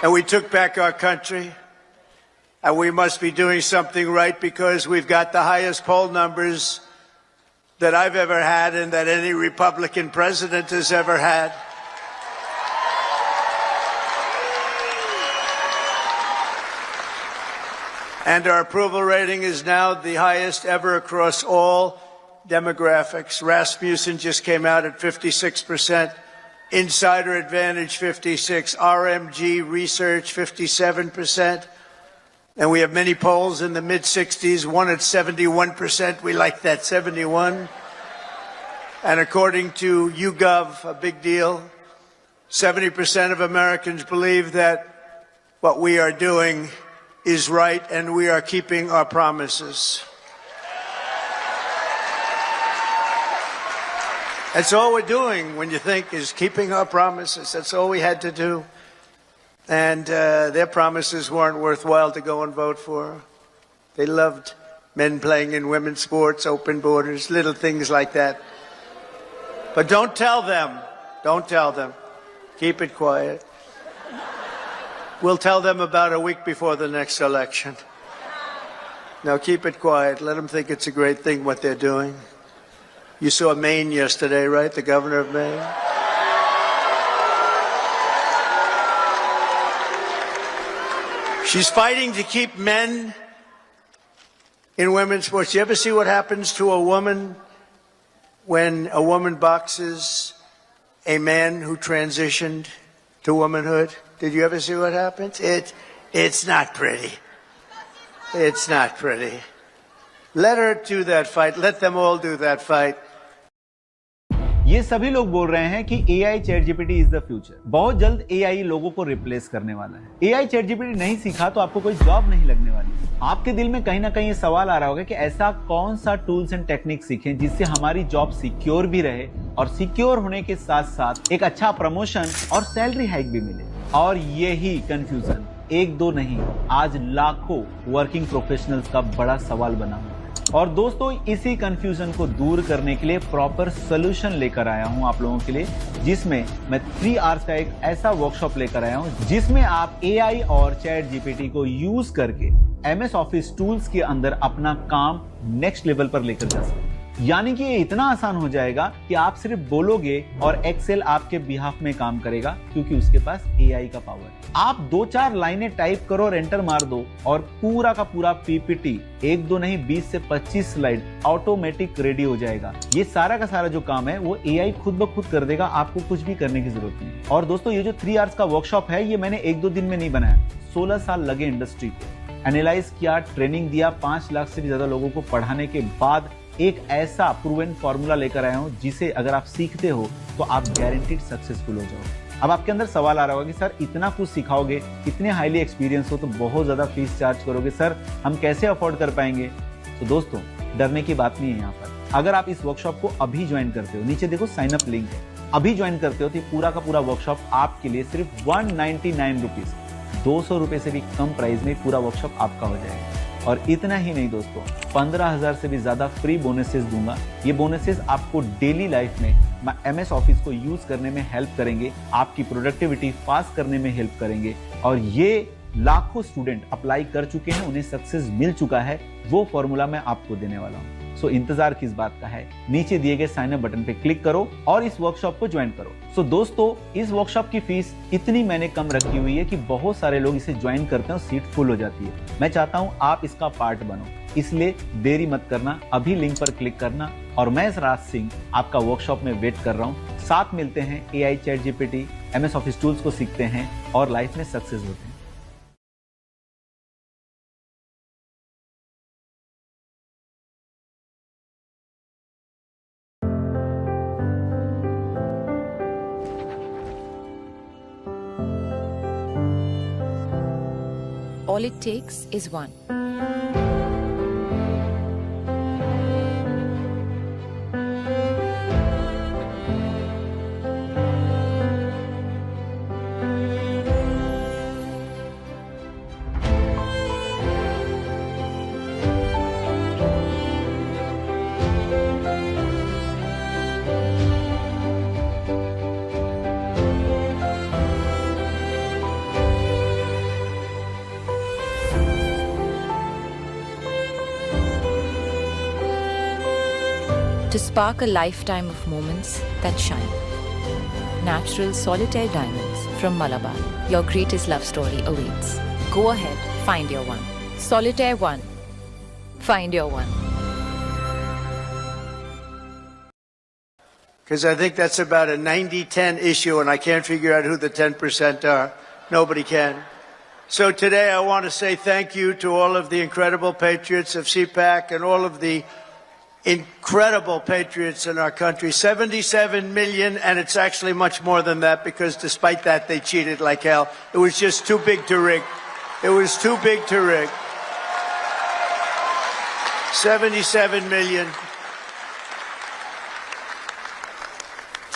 and we took back our country. And we must be doing something right because we've got the highest poll numbers that I've ever had and that any Republican president has ever had. And our approval rating is now the highest ever across all demographics. Rasmussen just came out at 56%, Insider Advantage 56%, RMG Research 57%. And we have many polls in the mid-60s, one at 71%. We like that, 71. And according to YouGov, a big deal, 70% of Americans believe that what we are doing is right and we are keeping our promises. That's all we're doing, when you think, is keeping our promises. That's all we had to do. And their promises weren't worthwhile to go and vote for. They loved men playing in women's sports, open borders, little things like that. But don't tell them. Don't tell them. Keep it quiet. We'll tell them about a week before the next election. Now keep it quiet. Let them think it's a great thing what they're doing. You saw Maine yesterday, right? The governor of Maine. She's fighting to keep men in women's sports. You ever see what happens to a woman when a woman boxes a man who transitioned to womanhood? Did you ever see what happens? It's not pretty. It's not pretty. Let her do that fight. Let them all do that fight. ये सभी लोग बोल रहे हैं कि AI chat GPT is the future. बहुत जल्द AI लोगों को रिप्लेस करने वाला है। AI चैट जीपीटी नहीं सीखा तो आपको कोई जॉब नहीं लगने वाली। आपके दिल में कहीं ना कहीं ये सवाल आ रहा होगा कि ऐसा कौन सा टूल्स एंड टेक्निक सीखें जिससे हमारी जॉब सिक्योर भी रहे और सिक्योर होने के साथ साथ एक अच्छा प्रमोशन और सैलरी हाइक भी मिले। और यही कंफ्यूजन एक दो नहीं, आज लाखों वर्किंग प्रोफेशनल्स का बड़ा सवाल बना हुआ है। और दोस्तों, इसी कंफ्यूजन को दूर करने के लिए प्रॉपर सोल्यूशन लेकर आया हूं आप लोगों के लिए, जिसमें मैं 3 आवर्स का एक ऐसा वर्कशॉप लेकर आया हूं जिसमें आप AI और चैट जीपीटी को यूज करके MS ऑफिस टूल्स के अंदर अपना काम नेक्स्ट लेवल पर लेकर जा सकते हैं। यानी कि ये इतना आसान हो जाएगा कि आप सिर्फ बोलोगे और एक्सेल आपके बिहाफ में काम करेगा, क्योंकि उसके पास AI का पावर है। आप 2-4 लाइनें टाइप करो और एंटर मार दो और पूरा का पूरा PPT, 1-2 नहीं 20 से 25 स्लाइड ऑटोमेटिक रेडी हो जाएगा। ये सारा का सारा जो काम है वो AI खुद ब खुद कर देगा, आपको कुछ भी करने की जरूरत नहीं। और दोस्तों, ये जो 3 आवर्स का वर्कशॉप है ये मैंने 1-2 दिन में नहीं बनाया, 16 साल लगे इंडस्ट्री को, एनालाइज किया, ट्रेनिंग दिया, 5 लाख से भी ज्यादा लोगों को पढ़ाने के बाद एक ऐसा प्रूवन फॉर्मूला लेकर आया हूं जिसे अगर आप सीखते हो तो आप गारंटीड सक्सेसफुल हो जाओगे। अब आपके अंदर सवाल आ रहा होगा कि सर इतना कुछ सिखाओगे, इतने हाईली एक्सपीरियंस हो तो बहुत ज्यादा फीस चार्ज करोगे, सर हम कैसे अफोर्ड कर पाएंगे? तो दोस्तों, डरने की बात नहीं है यहाँ पर। अगर आप इस वर्कशॉप को अभी ज्वाइन करते हो, नीचे देखो साइन अप लिंक है, अभी ज्वाइन करते हो तो पूरा का पूरा वर्कशॉप आपके लिए सिर्फ 199 रुपीज, 200 रुपए से भी कम प्राइस में पूरा वर्कशॉप आपका हो जाएगा। और इतना ही नहीं दोस्तों, 15,000 से भी ज्यादा फ्री बोनसेस दूंगा। ये बोनसेस आपको डेली लाइफ में MS ऑफिस को यूज करने में हेल्प करेंगे, आपकी प्रोडक्टिविटी फास्ट करने में हेल्प करेंगे। और ये लाखों स्टूडेंट अप्लाई कर चुके हैं, उन्हें सक्सेस मिल चुका है, वो फॉर्मूला मैं आपको देने वाला हूं। सो इंतजार किस बात का है? नीचे दिए गए साइन अप बटन पे क्लिक करो और इस वर्कशॉप को ज्वाइन करो। सो दोस्तों, इस वर्कशॉप की फीस इतनी मैंने कम रखी हुई है कि बहुत सारे लोग इसे ज्वाइन करते हैं और सीट फुल हो जाती है। मैं चाहता हूं आप इसका पार्ट बनो, इसलिए देरी मत करना, अभी लिंक पर क्लिक करना। और मैं राज सिंह आपका वर्कशॉप में वेट कर रहा हूं। साथ मिलते हैं, AI chat GPT MS office tools को सीखते हैं और लाइफ में सक्सेस होते हैं। All it takes is one. to spark a lifetime of moments that shine. Natural solitaire diamonds from Malabar. Your greatest love story awaits. Go ahead, find your one. Solitaire One. Find your one. Because I think that's about a 90-10 issue, and I can't figure out who the 10% are. Nobody can. So today I want to say thank you to all of the incredible patriots of CPAC and all of the incredible patriots in our country. 77 million, and it's actually much more than that, because despite that, they cheated like hell. It was just too big to rig. It was too big to rig. 77 million.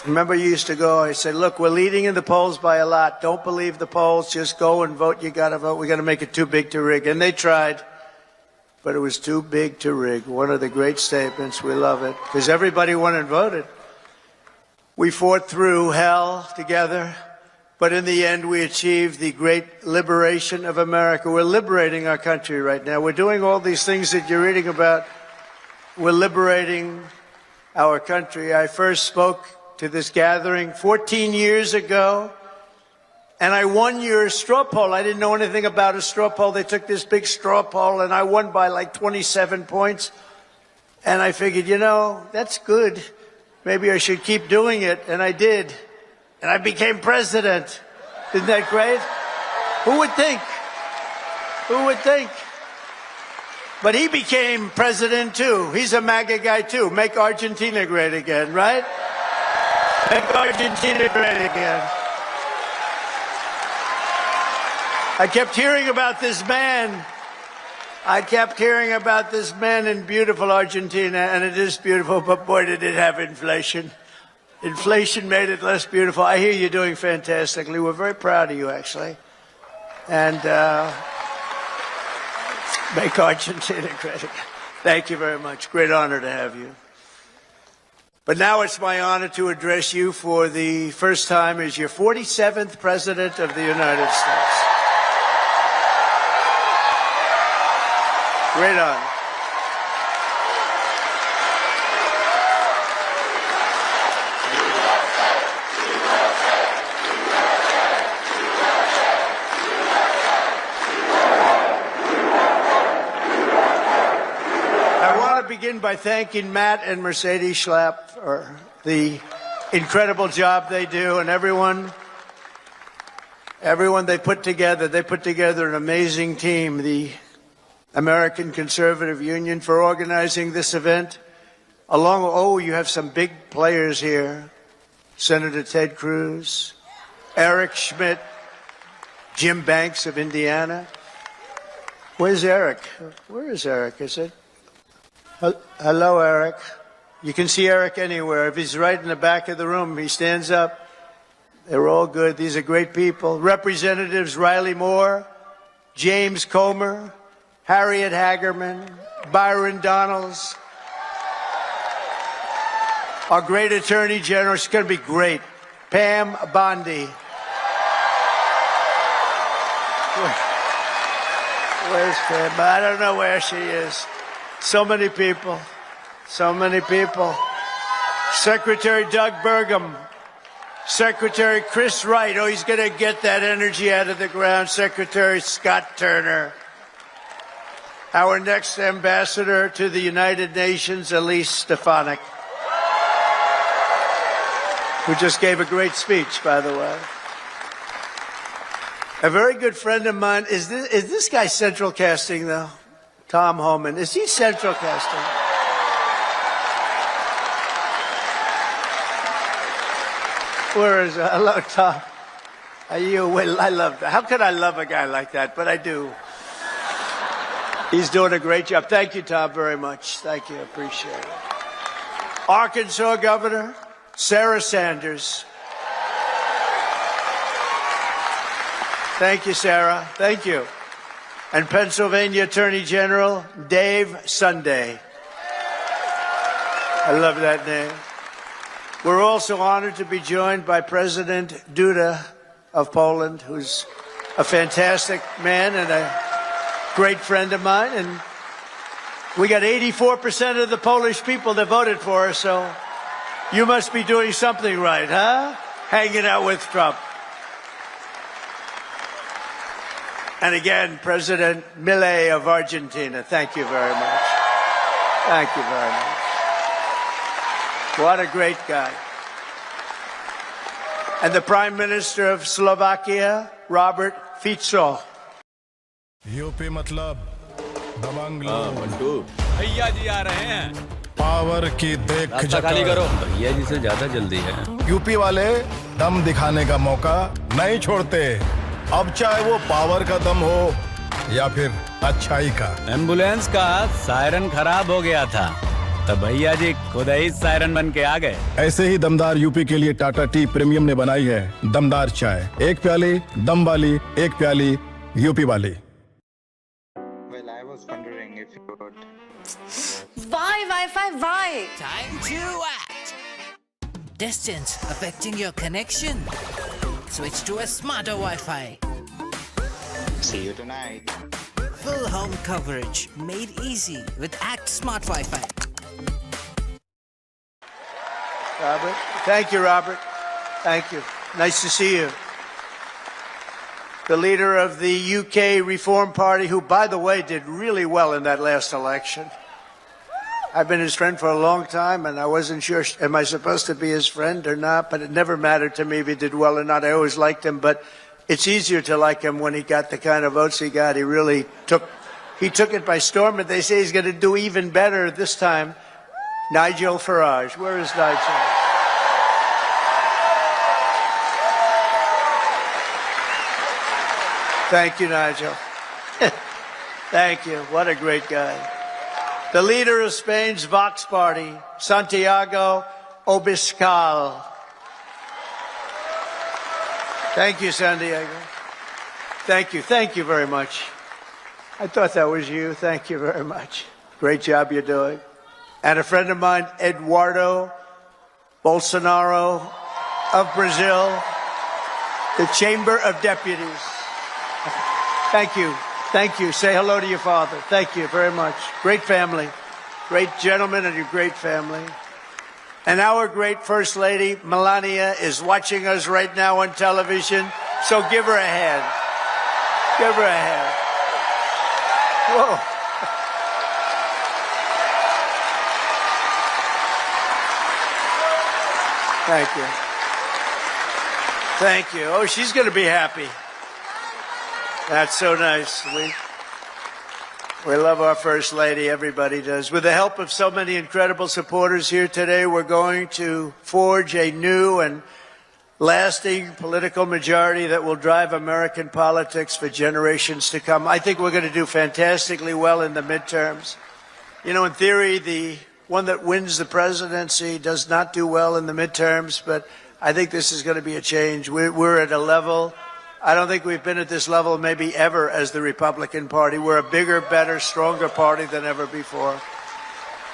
Remember, you used to go, I said, look, we're leading in the polls by a lot. Don't believe the polls. Just go and vote. You got to vote. We got to make it too big to rig. And they tried, but it was too big to rig. One of the great statements. We love it, because everybody went and voted. We fought through hell together, but in the end, we achieved the great liberation of America. We're liberating our country right now. We're doing all these things that you're reading about. We're liberating our country. I first spoke to this gathering 14 years ago, and I won your straw poll. I didn't know anything about a straw poll. They took this big straw poll, and I won by like 27 points. And I figured, you know, that's good. Maybe I should keep doing it, and I did. And I became president. Isn't that great? Who would think? Who would think? But he became president, too. He's a MAGA guy, too. Make Argentina great again, right? Make Argentina great again. I kept hearing about this man. I kept hearing about this man in beautiful Argentina, and it is beautiful, but boy, did it have inflation. Inflation made it less beautiful. I hear you're doing fantastically. We're very proud of you, actually. And make Argentina great again. Thank you very much. Great honor to have you. But now it's my honor to address you for the first time as your 47th President of the United States. Great honor. Begin by thanking Matt and Mercedes Schlapp for the incredible job they do, and everyone they put together. They put together an amazing team, the American Conservative Union, for organizing this event. You have some big players here. Senator Ted Cruz, Eric Schmidt, Jim Banks of Indiana. Where's Eric? Where is Eric? Is it? Hello, Eric. You can see Eric anywhere. If he's right in the back of the room, he stands up. They're all good. These are great people. Representatives Riley Moore, James Comer, Harriet Hagerman, Byron Donalds. Our great Attorney General, she's going to be great, Pam Bondi. Where's Pam? I don't know where she is. So many people. So many people. Secretary Doug Burgum. Secretary Chris Wright. Oh, he's going to get that energy out of the ground. Secretary Scott Turner. Our next ambassador to the United Nations, Elise Stefanik, who just gave a great speech, by the way. A very good friend of mine. Is this guy central casting, though? Tom Homan. Is he central casting? Where is it? Hello, Tom. Are you? Well, I love that. How could I love a guy like that? But I do. He's doing a great job. Thank you, Tom, very much. Thank you. Appreciate it. Arkansas Governor Sarah Sanders. Thank you, Sarah. Thank you. And Pennsylvania Attorney General Dave Sunday. I love that name. We're also honored to be joined by President Duda of Poland, who's a fantastic man and a great friend of mine. And We got 84% of the Polish people that voted for her, so you must be doing something right, huh? Hanging out with Trump. And again, President Milei of Argentina, thank you very much. Thank you very much. What a great guy. And the Prime Minister of Slovakia, Robert Fico. UP मतलब दबंग लोग भैया जी आ रहे हैं। Power की देख रास्ता खाली करो। भैया जी से ज्यादा जल्दी है। यूपी वाले दम दिखाने का मौका नहीं छोड़ते। अब चाहे वो पावर का दम हो या फिर अच्छाई का। एम्बुलेंस का सायरन खराब हो गया था, तब भैया जी खुद ही सायरन बन के आ गए। ऐसे ही दमदार यूपी के लिए टाटा टी प्रीमियम ने बनाई है दमदार चाय। एक प्याली दम वाली, एक प्याली यूपी वाली। Well, I was wondering if you would. Why, Wi-Fi, why? Time to act. Distance affecting your connection? Switch to a smarter Wi-Fi. See you tonight. Full home coverage made easy with Act Smart Wi-Fi. Robert. Thank you, Robert. Thank you. Nice to see you. The leader of the UK Reform Party, who, by the way, did really well in that last election. I've been his friend for a long time, and I wasn't sure, am I supposed to be his friend or not? But it never mattered to me if he did well or not. I always liked him, but it's easier to like him when he got the kind of votes he got. He really took it by storm, and they say he's going to do even better this time. Nigel Farage. Where is Nigel? Thank you, Nigel. Thank you. What a great guy. The leader of Spain's Vox Party, Santiago Obiscal. Thank you, Santiago. Thank you. Thank you very much. I thought that was you. Thank you very much. Great job you're doing. And a friend of mine, Eduardo Bolsonaro of Brazil, the Chamber of Deputies. Thank you. Thank you. Say hello to your father. Thank you very much. Great family. Great gentleman and a great family. And our great First Lady, Melania, is watching us right now on television. So give her a hand. Give her a hand. Whoa. Thank you. Thank you. Oh, she's going to be happy. That's so nice. We love our First Lady. Everybody does. With the help of so many incredible supporters here today, we're going to forge a new and lasting political majority that will drive American politics for generations to come. I think we're going to do fantastically well in the midterms. You know, in theory, the one that wins the presidency does not do well in the midterms, but I think this is going to be a change. We're at a level, I don't think we've been at this level maybe ever as the Republican Party. We're a bigger, better, stronger party than ever before.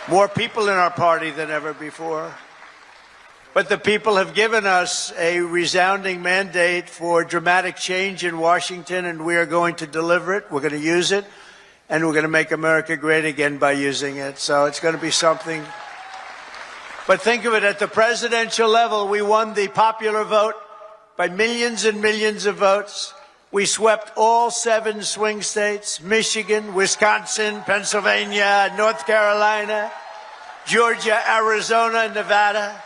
More people in our party than ever before. But the people have given us a resounding mandate for dramatic change in Washington, and we are going to deliver it. We're going to use it, and we're going to make America great again by using it. So it's going to be something. But think of it, at the presidential level, we won the popular vote by millions and millions of votes. We swept all 7 swing states, Michigan, Wisconsin, Pennsylvania, North Carolina, Georgia, Arizona, Nevada,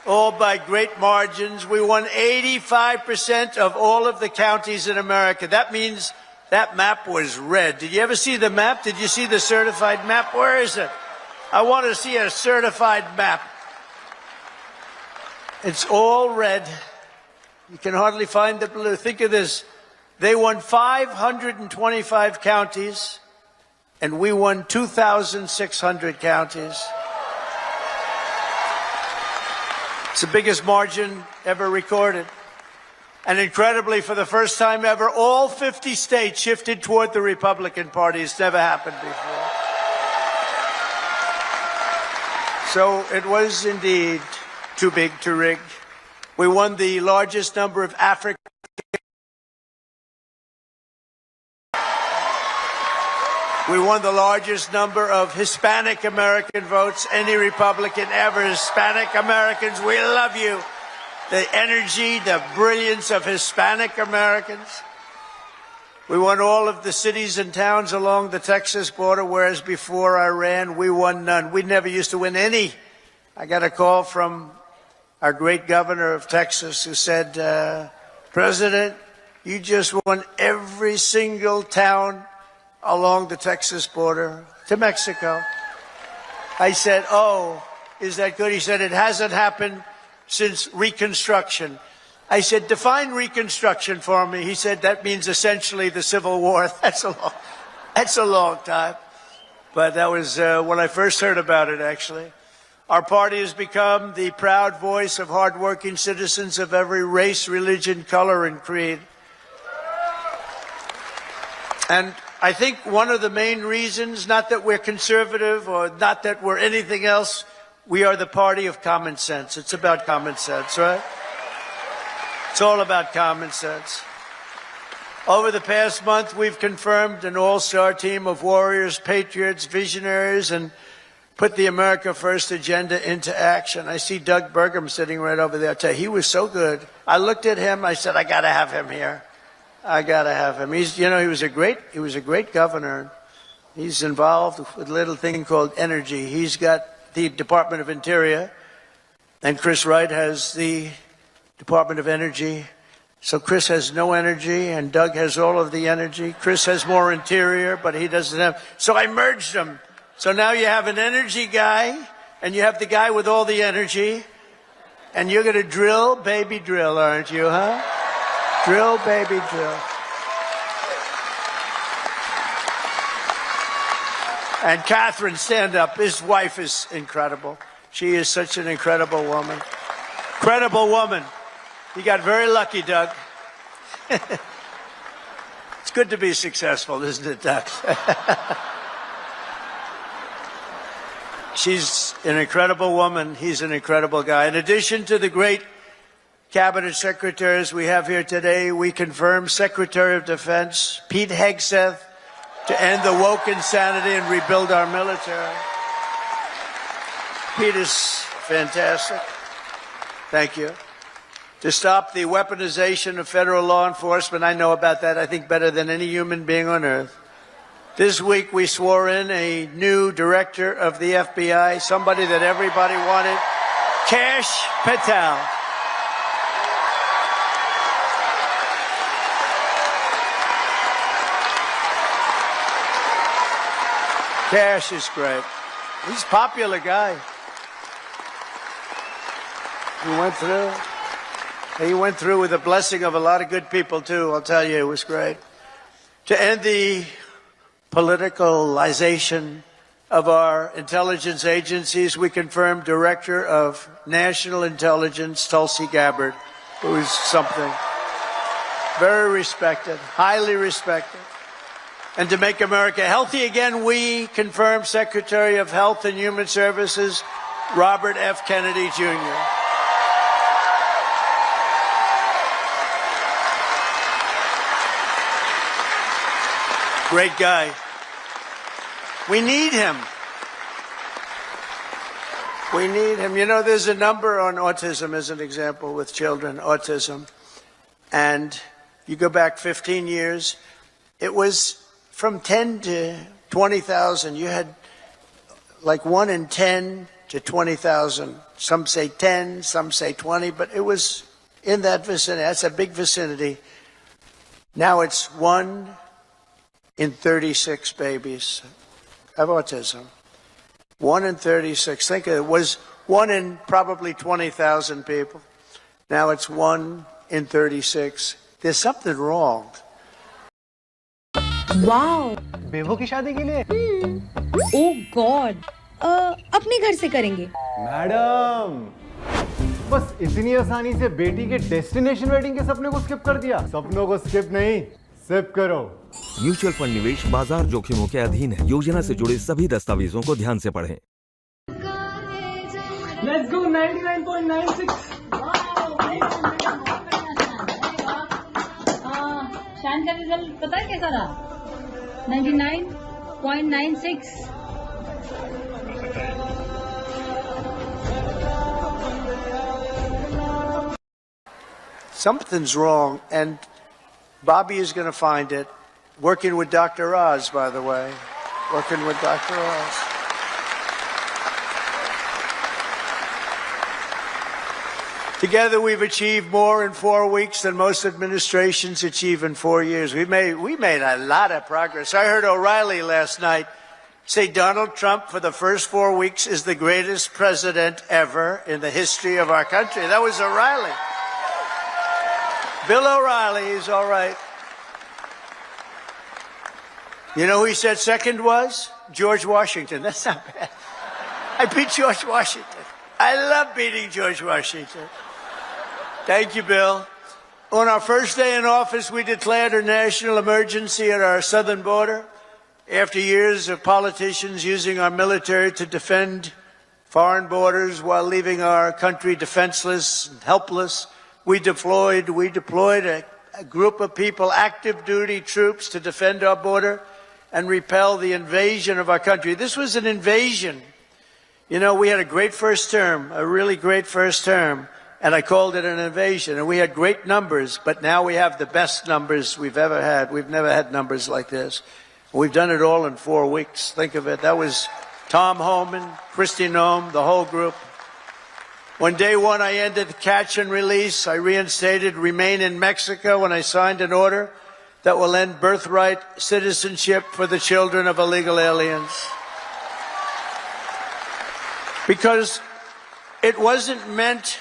all by great margins. We won 85% of all of the counties in America. That means that map was red. Did you ever see the map? Did you see the certified map? Where is it? I want to see a certified map. It's all red. You can hardly find the blue. Think of this. They won 525 counties, and we won 2,600 counties. It's the biggest margin ever recorded. And incredibly, for the first time ever, all 50 states shifted toward the Republican Party. It's never happened before. So it was indeed too big to rig. We won the largest number of African We won the largest number of Hispanic American votes, any Republican ever. Hispanic Americans, we love you. The energy, the brilliance of Hispanic Americans. We won all of the cities and towns along the Texas border, whereas before I ran, we won none. We never used to win any. I got a call from our great governor of Texas who said, President, you just won every single town along the Texas border to Mexico. I said, oh, is that good? He said, it hasn't happened since Reconstruction. I said, define Reconstruction for me. He said, that means essentially the Civil War. That's a long time. But that was when I first heard about it, actually. Our party has become the proud voice of hardworking citizens of every race, religion, color, and creed. And I think one of the main reasons, not that we're conservative or not that we're anything else, we are the party of common sense. It's about common sense, right? It's all about common sense. Over the past month, we've confirmed an all-star team of warriors, patriots, visionaries, and put the America First agenda into action. I see Doug Burgum sitting right over there. I tell you, he was so good. I looked at him. I said, I got to have him here. I got to have him. He was a great governor. He's involved with a little thing called energy. He's got the Department of Interior, and Chris Wright has the Department of Energy. So Chris has no energy, and Doug has all of the energy. Chris has more interior, but he doesn't have. So I merged them. So now you have an energy guy, and you have the guy with all the energy, and you're going to drill, baby, drill, aren't you, huh? Drill, baby, drill. And Catherine, stand up. His wife is incredible. She is such an incredible woman. Incredible woman. You got very lucky, Doug. It's good to be successful, isn't it, Doug? She's an incredible woman. He's an incredible guy. In addition to the great cabinet secretaries we have here today, we confirm Secretary of Defense Pete Hegseth to end the woke insanity and rebuild our military. Pete is fantastic. Thank you. To stop the weaponization of federal law enforcement, I know about that, I think, better than any human being on earth. This week, we swore in a new director of the FBI, somebody that everybody wanted, Kash Patel. Kash is great. He's a popular guy. He went through with the blessing of a lot of good people, too. I'll tell you, it was great. To end the politicalization of our intelligence agencies, we confirmed Director of National Intelligence, Tulsi Gabbard, who is something very respected, highly respected. And to make America healthy again, we confirmed Secretary of Health and Human Services, Robert F. Kennedy, Jr. Great guy. We need him. We need him. You know, there's a number on autism as an example with children, autism. And you go back 15 years, it was from 10 to 20,000. You had like 1 in 10 to 20,000. Some say 10, some say 20, but it was in that vicinity. That's a big vicinity. Now it's 1 in 36 babies have autism. 1 in 36. Think of it. It was 1 in probably 20,000 people. Now it's 1 in 36. There's something wrong. Wow. बेवो की शादी के लिए Oh God. अपने घर से करेंगे. Madam, बस इतनी आसानी से बेटी के डेस्टिनेशन वेडिंग के सपने को स्किप कर दिया. सपनों को स्किप नहीं, सिप करो. म्यूचुअल फंड निवेश बाजार जोखिमों के अधीन है. योजना से जुड़े सभी दस्तावेजों को ध्यान से पढ़ें. Let's go 99.96. शान का रिजल्ट पता है कैसा रहा? 99 0.96. Something's wrong, and Bobby is going to find it. Working with Dr. Oz, by the way. Working with Dr. Oz. Together, we've achieved more in 4 weeks than most administrations achieve in 4 years. We made a lot of progress. I heard O'Reilly last night say Donald Trump, for the first 4 weeks, is the greatest president ever in the history of our country. That was O'Reilly. Bill O'Reilly is all right. You know who he said second was? George Washington. That's not bad. I beat George Washington. I love beating George Washington. Thank you, Bill. On our first day in office, we declared a national emergency at our southern border. After years of politicians using our military to defend foreign borders while leaving our country defenseless and helpless, we deployed a group of people, active duty troops, to defend our border and repel the invasion of our country. This was an invasion. You know, we had a great first term, a really great first term, and I called it an invasion. And we had great numbers, but now we have the best numbers we've ever had. We've never had numbers like this. We've done it all in 4 weeks. Think of it. That was Tom Homan, Kristi Noem, the whole group. On day one, I ended the catch and release. I reinstated remain in Mexico, and I signed an order that will end birthright citizenship for the children of illegal aliens. Because it wasn't meant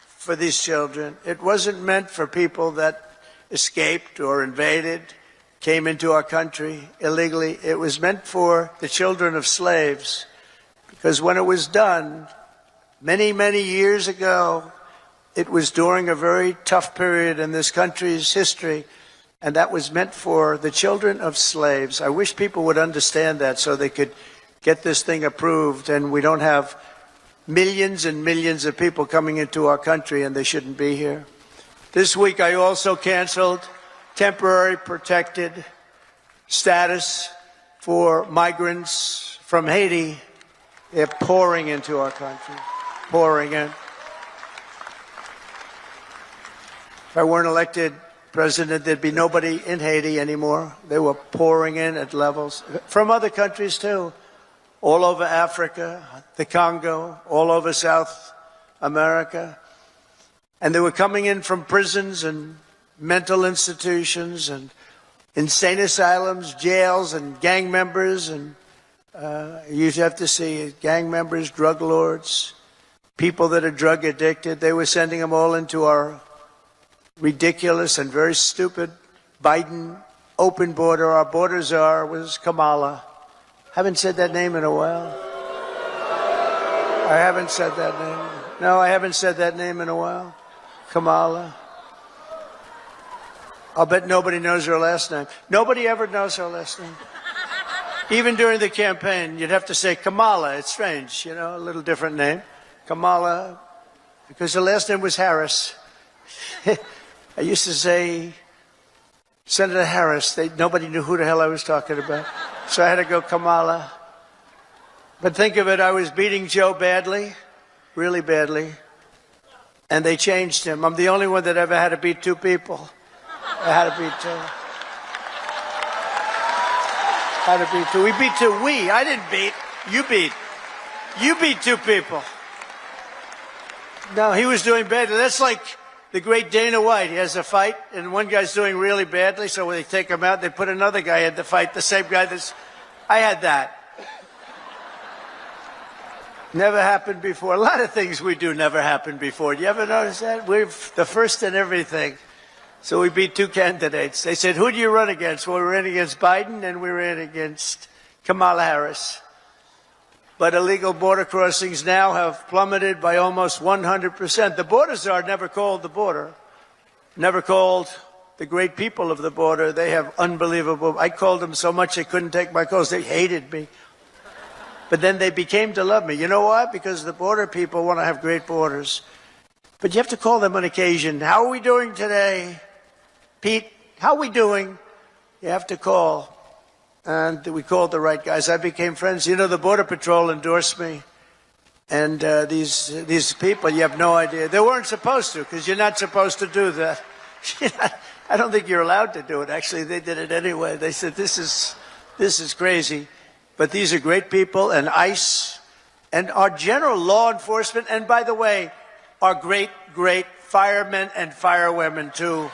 for these children. It wasn't meant for people that escaped or invaded, came into our country illegally. It was meant for the children of slaves. Because when it was done, many, many years ago, it was during a very tough period in this country's history, and that was meant for the children of slaves. I wish people would understand that so they could get this thing approved and we don't have millions and millions of people coming into our country and they shouldn't be here. This week I also canceled temporary protected status for migrants from Haiti. They're pouring into our country, pouring in. If I weren't elected president, there'd be nobody in Haiti anymore. They were pouring in at levels from other countries too. All over Africa, the Congo, all over South America. And they were coming in from prisons and mental institutions and insane asylums, jails, and gang members. And you have to see gang members, drug lords, people that are drug addicted. They were sending them all into our ridiculous and very stupid Biden open border. Our border czar was Kamala. Haven't said that name in a while. I haven't said that name. No, I haven't said that name in a while. Kamala. I'll bet nobody knows her last name. Nobody ever knows her last name. Even during the campaign, you'd have to say Kamala. It's strange, you know, a little different name. Kamala, because her last name was Harris. I used to say Senator Harris. Nobody knew who the hell I was talking about. So I had to go Kamala. But think of it, I was beating Joe badly, really badly, and they changed him. I'm the only one that ever had to beat two people. I had to beat two. Had to beat two. We beat two. I didn't beat. You beat. You beat two people. No, he was doing badly. That's like the great Dana White. He has a fight, and one guy's doing really badly, so when they take him out, they put another guy in the fight, the same guy that's... I had that. Never happened before. A lot of things we do never happened before. Do you ever notice that? We're the first in everything. So we beat two candidates. They said, who do you run against? Well, we ran against Biden, and we ran against Kamala Harris. But illegal border crossings now have plummeted by almost 100%. The border czar never called the border, never called the great people of the border. They have unbelievable... I called them so much they couldn't take my calls. They hated me. But then they became to love me. You know why? Because the border people want to have great borders. But you have to call them on occasion. How are we doing today? Pete, how are we doing? You have to call. and we called the right guys. I became friends. You know, the Border Patrol endorsed me. And these people, you have no idea. They weren't supposed to, because you're not supposed to do that. I don't think you're allowed to do it. Actually, they did it anyway. They said, this is crazy. But these are great people, and ICE, and our general law enforcement, and by the way, our great, great firemen and firewomen, too.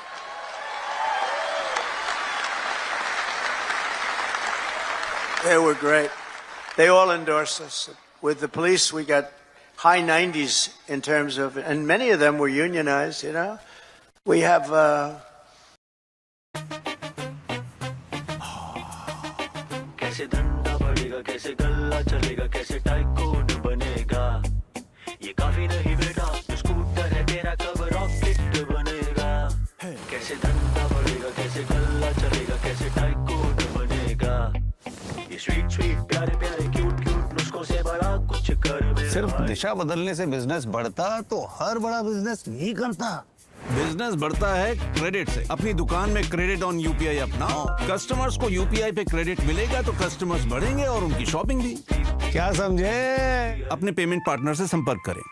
They were great. They all endorsed us. With the police, we got high 90s in terms of, and many of them were unionized, you know. We have, कैसे धंधा बढ़ेगा, कैसे गल्ला चलेगा, कैसे tycoon बनेगा, ये काफी नहीं बेटा, स्कूटर है तेरा कब रॉकेट बनेगा, कैसे धंधा बढ़ेगा, कैसे गल्ला चलेगा, कैसे टाइकून बनेगा, ये स्वीट स्वीट प्यारे प्यारे क्यूट क्यूट नुस्खों से बड़ा कुछ कर मेरा। सिर्फ दिशा बदलने से बिजनेस बढ़ता तो हर बड़ा बिजनेस नहीं करता। बिजनेस बढ़ता है क्रेडिट से। अपनी दुकान में क्रेडिट ऑन यूपीआई अपनाओ। कस्टमर्स को यूपीआई पे क्रेडिट मिलेगा तो कस्टमर्स बढ़ेंगे और उनकी शॉपिंग भी। क्या समझे? अपने पेमेंट पार्टनर से संपर्क करें।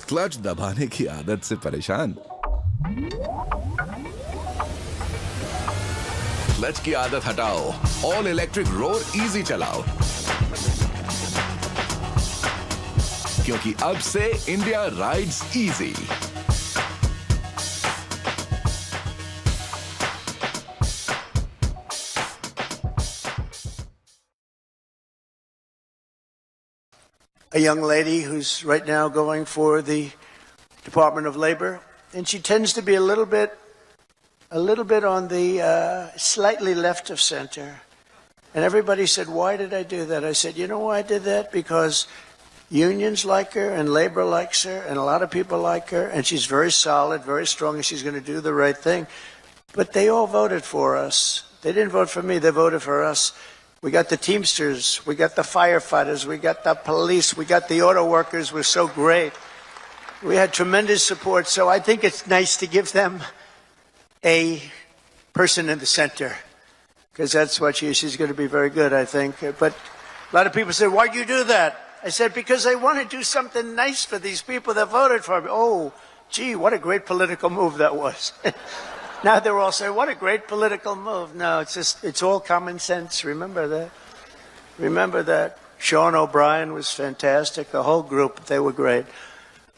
क्लच दबाने की आदत से परेशान? क्लच की आदत हटाओ, ऑल इलेक्ट्रिक रोर इजी चलाओ, क्योंकि अब से India rides easy. a young lady who's right now going for the Department of Labor, and she tends to be a little bit on the slightly left of center. And everybody said, why did I do that? I said, you know why I did that? Because unions like her and labor likes her and a lot of people like her, and she's very solid, very strong, and she's going to do the right thing. But they all voted for us. They didn't vote for me, they voted for us. We got the Teamsters, we got the firefighters, we got the police, we got the auto workers, were so great. We had tremendous support, so I think it's nice to give them a person in the center, because that's what she's going to be very good, I think. But a lot of people said, why'd you do that? I said, because I want to do something nice for these people that voted for me. Oh, gee, what a great political move that was. Now they're all saying, what a great political move. No, it's all common sense. Remember that. Remember that. Sean O'Brien was fantastic. The whole group, they were great.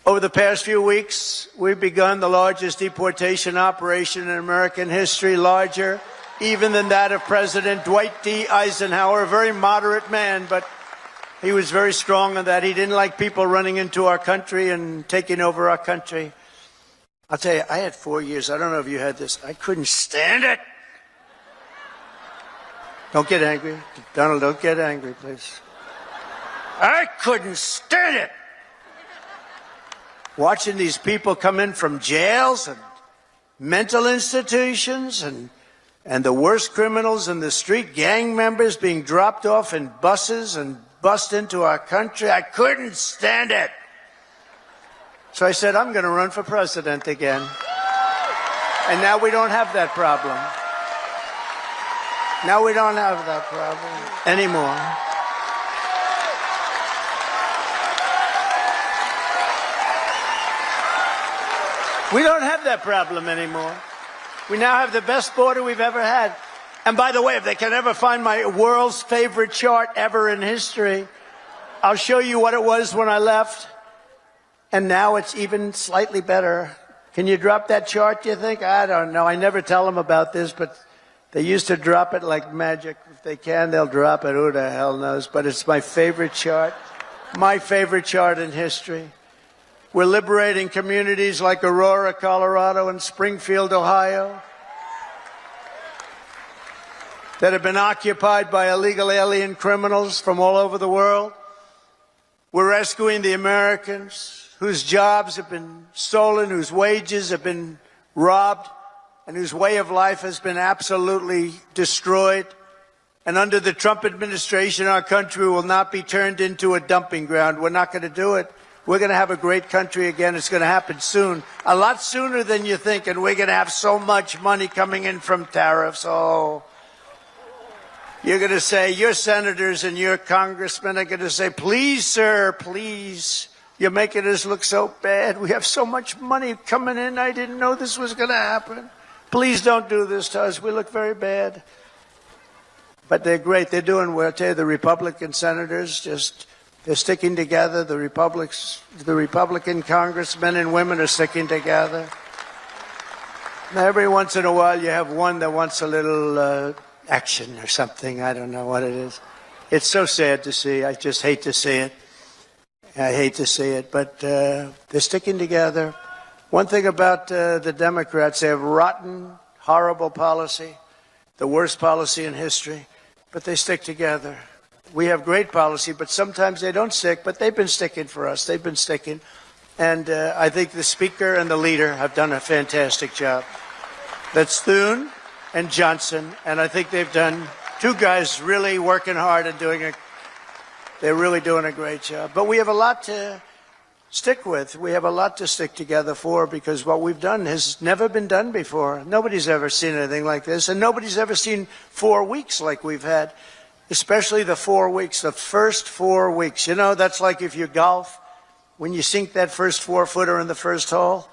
Over the past few weeks, we've begun the largest deportation operation in American history, larger even than that of President Dwight D. Eisenhower, a very moderate man, but he was very strong on that. He didn't like people running into our country and taking over our country. I'll tell you, I had 4 years. I don't know if you had this. I couldn't stand it. Don't get angry. Donald, don't get angry, please. I couldn't stand it. Watching these people come in from jails and mental institutions and the worst criminals in the street, gang members being dropped off in buses and bussed into our country. I couldn't stand it. So I said, I'm going to run for president again. And now we don't have that problem. Now we don't have that problem anymore. We don't have that problem anymore. We now have the best border we've ever had. And by the way, if they can ever find my world's favorite chart ever in history, I'll show you what it was when I left. And now it's even slightly better. Can you drop that chart, do you think? I don't know. I never tell them about this, but they used to drop it like magic. If they can, they'll drop it. Who the hell knows? But it's my favorite chart. My favorite chart in history. We're liberating communities like Aurora, Colorado, and Springfield, Ohio. that have been occupied by illegal alien criminals from all over the world. We're rescuing the Americans whose jobs have been stolen, whose wages have been robbed, and whose way of life has been absolutely destroyed. And under the Trump administration, our country will not be turned into a dumping ground. We're not going to do it. We're going to have a great country again. It's going to happen soon, a lot sooner than you think, and we're going to have so much money coming in from tariffs. Oh, you're going to say, your senators and your congressmen are going to say, please, sir, please, you're making us look so bad. We have so much money coming in. I didn't know this was going to happen. Please don't do this to us. We look very bad. But they're great. They're doing well. I tell you, the Republican senators they're sticking together. The Republican congressmen and women are sticking together. Now, every once in a while, you have one that wants a little action or something. I don't know what it is. It's so sad to see. I just hate to see it. I hate to see it. But they're sticking together. One thing about the Democrats, they have rotten, horrible policy, the worst policy in history. But they stick together. We have great policy, but sometimes they don't stick, but they've been sticking for us. They've been sticking. And I think the Speaker and the leader have done a fantastic job. That's Thune and Johnson, and I think they've done, two guys really working hard and they're really doing a great job. But we have a lot to stick with. We have a lot to stick together for, because what we've done has never been done before. Nobody's ever seen anything like this, and nobody's ever seen 4 weeks like we've had, especially the 4 weeks, the first 4 weeks. You know, that's like if you golf, when you sink that first 4-footer in the first hole,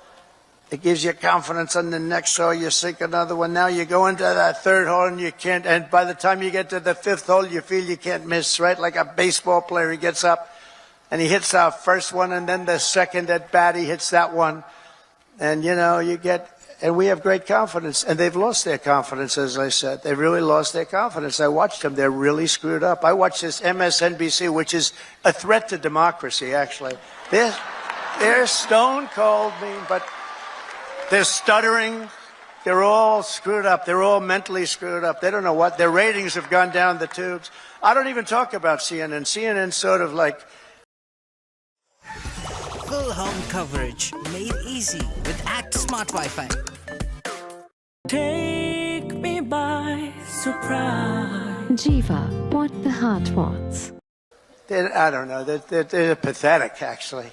it gives you confidence on the next hole. You sink another one. Now you go into that third hole and you can't, and by the time you get to the fifth hole, you feel you can't miss, right? Like a baseball player, he gets up and he hits our first one, and then the second at bat, he hits that one. And, you know, and we have great confidence. And they've lost their confidence, as I said. They've really lost their confidence. I watched them. They're really screwed up. I watched this MSNBC, which is a threat to democracy, actually. They're stone cold mean, but they're stuttering. They're all screwed up. They're all mentally screwed up. They don't know what. Their ratings have gone down the tubes. I don't even talk about CNN. CNN's sort of like... Full home coverage made easy with Act Smart Wi-Fi. Take me by surprise. Jiva, what the heart wants. I don't know. They're pathetic, actually.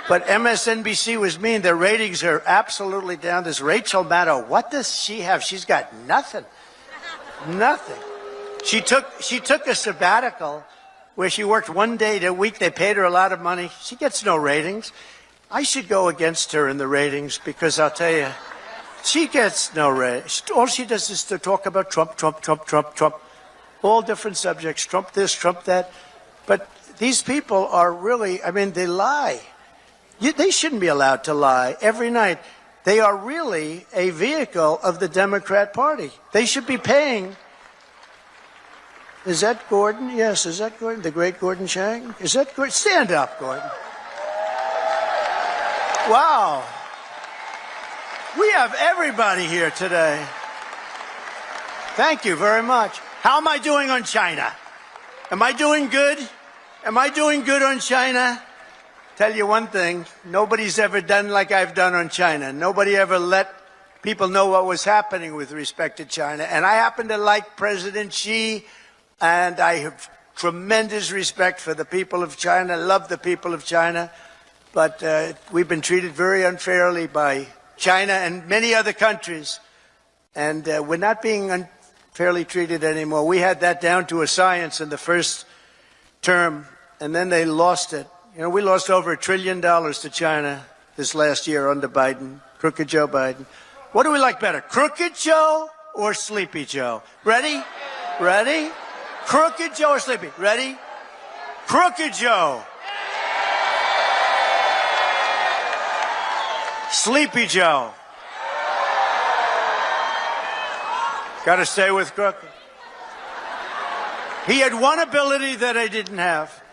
But MSNBC was mean. Their ratings are absolutely down. This Rachel Maddow, what does she have? She's got nothing. Nothing. She took a sabbatical where she worked 1 day a week. They paid her a lot of money. She gets no ratings. I should go against her in the ratings, because I'll tell you, she gets no ratings. All she does is to talk about Trump, Trump, Trump, Trump, Trump. All different subjects, Trump this, Trump that. But these people are really, I mean, they lie. They shouldn't be allowed to lie every night. They are really a vehicle of the Democrat Party. They should be paying. Is that Gordon? Yes, is that Gordon? The great Gordon Chang? Is that Gordon? Stand up, Gordon. Wow. We have everybody here today. Thank you very much. How am I doing on China? Am I doing good? Am I doing good on China? Tell you one thing, nobody's ever done like I've done on China. Nobody ever let people know what was happening with respect to China. And I happen to like President Xi, and I have tremendous respect for the people of China, love the people of China. But we've been treated very unfairly by China and many other countries. And we're not being unfairly treated anymore. We had that down to a science in the first term, and then they lost it. You know, we lost over $1 trillion to China this last year under Biden, Crooked Joe Biden. What do we like better, Crooked Joe or Sleepy Joe? Ready? Ready? Crooked Joe or Sleepy? Ready? Crooked Joe. Sleepy Joe. Got to stay with Crooked. He had one ability that I didn't have.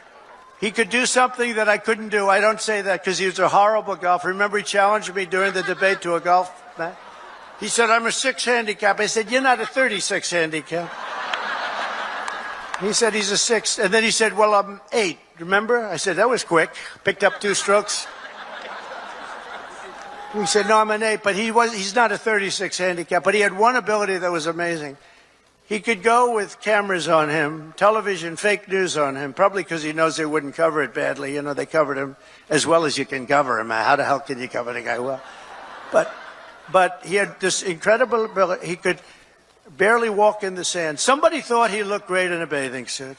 He could do something that I couldn't do. I don't say that because he was a horrible golfer. Remember, he challenged me during the debate to a golf match? He said, I'm a 6 handicap. I said, you're not a 36 handicap. He said he's a 6. And then he said, well, I'm 8. Remember? I said, that was quick. Picked up 2 strokes. He said, no, I'm an 8. But he's not a 36 handicap. But he had one ability that was amazing. He could go with cameras on him, television, fake news on him, probably because he knows they wouldn't cover it badly. You know, they covered him as well as you can cover him. How the hell can you cover the guy well? But he had this incredible ability. He could barely walk in the sand. Somebody thought he looked great in a bathing suit.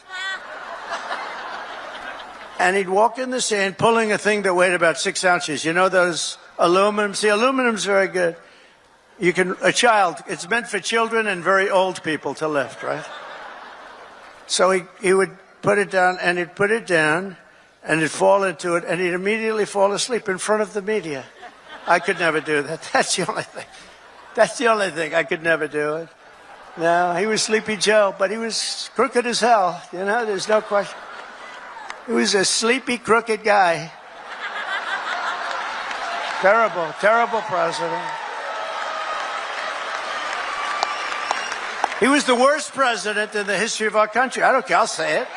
And he'd walk in the sand pulling a thing that weighed about 6 ounces. You know those aluminum? See, aluminum's very good. It's meant for children and very old people to lift, right? So he would put it down, and he'd put it down, and he'd fall into it, and he'd immediately fall asleep in front of the media. I could never do that. That's the only thing. That's the only thing. I could never do it. No, he was Sleepy Joe, but he was crooked as hell. You know, there's no question. He was a sleepy, crooked guy. Terrible, terrible president. He was the worst president in the history of our country. I don't care, I'll say it.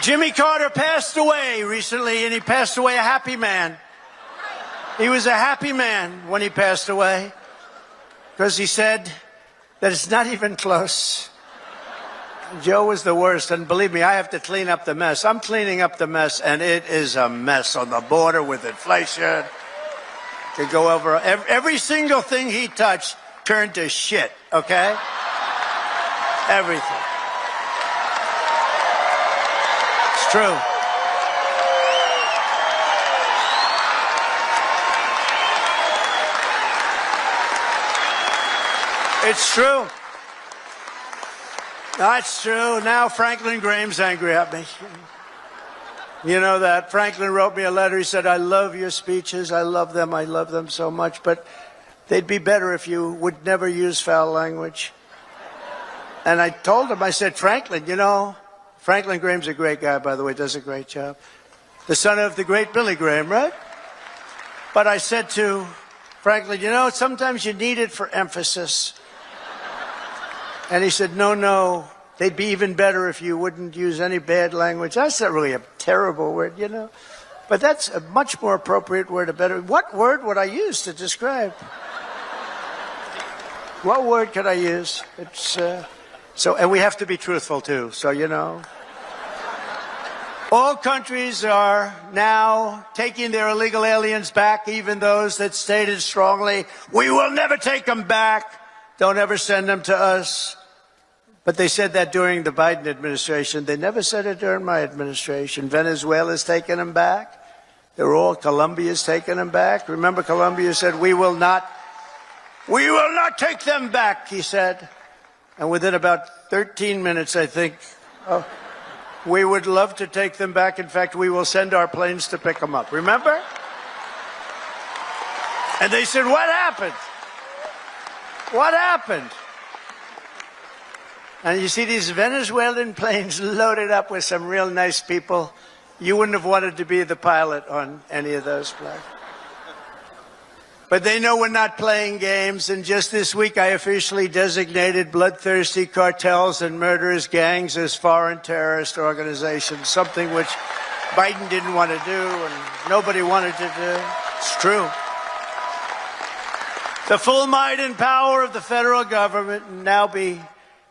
Jimmy Carter passed away recently, and he passed away a happy man. He was a happy man when he passed away, because he said that it's not even close. Joe was the worst, and believe me, I have to clean up the mess. I'm cleaning up the mess, and it is a mess on the border with inflation. To go over every single thing he touched turned to shit, okay? Everything. It's true. It's true. That's true. Now Franklin Graham's angry at me. You know that. Franklin wrote me a letter. He said, I love your speeches. I love them so much. But they'd be better if you would never use foul language. And I told him, I said, Franklin, you know, Franklin Graham's a great guy, by the way, does a great job. The son of the great Billy Graham, right? But I said to Franklin, you know, sometimes you need it for emphasis. And he said, no, they'd be even better if you wouldn't use any bad language. That's not really a terrible word, you know. But that's a much more appropriate word, a better. What word would I use to describe? What word could I use? It's and we have to be truthful too. So you know, all countries are now taking their illegal aliens back, even those that stated strongly, "We will never take them back. Don't ever send them to us." But they said that during the Biden administration. They never said it during my administration. Venezuela's taking them back. Colombia's taking them back. Remember, Colombia said, we will not take them back, he said. And within about 13 minutes, I think, we would love to take them back. In fact, we will send our planes to pick them up. Remember? And they said, what happened? What happened? And you see these Venezuelan planes loaded up with some real nice people. You wouldn't have wanted to be the pilot on any of those planes. But they know we're not playing games. And just this week, I officially designated bloodthirsty cartels and murderous gangs as foreign terrorist organizations, something which Biden didn't want to do and nobody wanted to do. It's true. The full might and power of the federal government will now be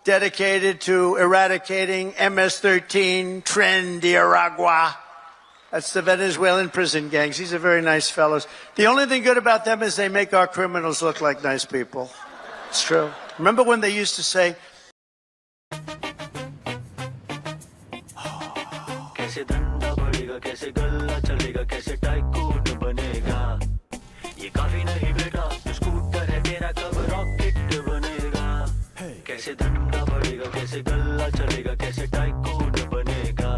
dedicated to eradicating MS-13, Tren de Aragua. That's the Venezuelan prison gangs. These are very nice fellows. The only thing good about them is they make our criminals look like nice people. It's true. Remember when they used to say, कैसे धंधा बढ़ेगा कैसे गल्ला चलेगा कैसे tycoon बनेगा ये काफी नहीं बेटा स्कूटर है तेरा कब रॉकेट बनेगा कैसे धंधा बढ़ेगा कैसे गल्ला चलेगा कैसे टाइकून बनेगा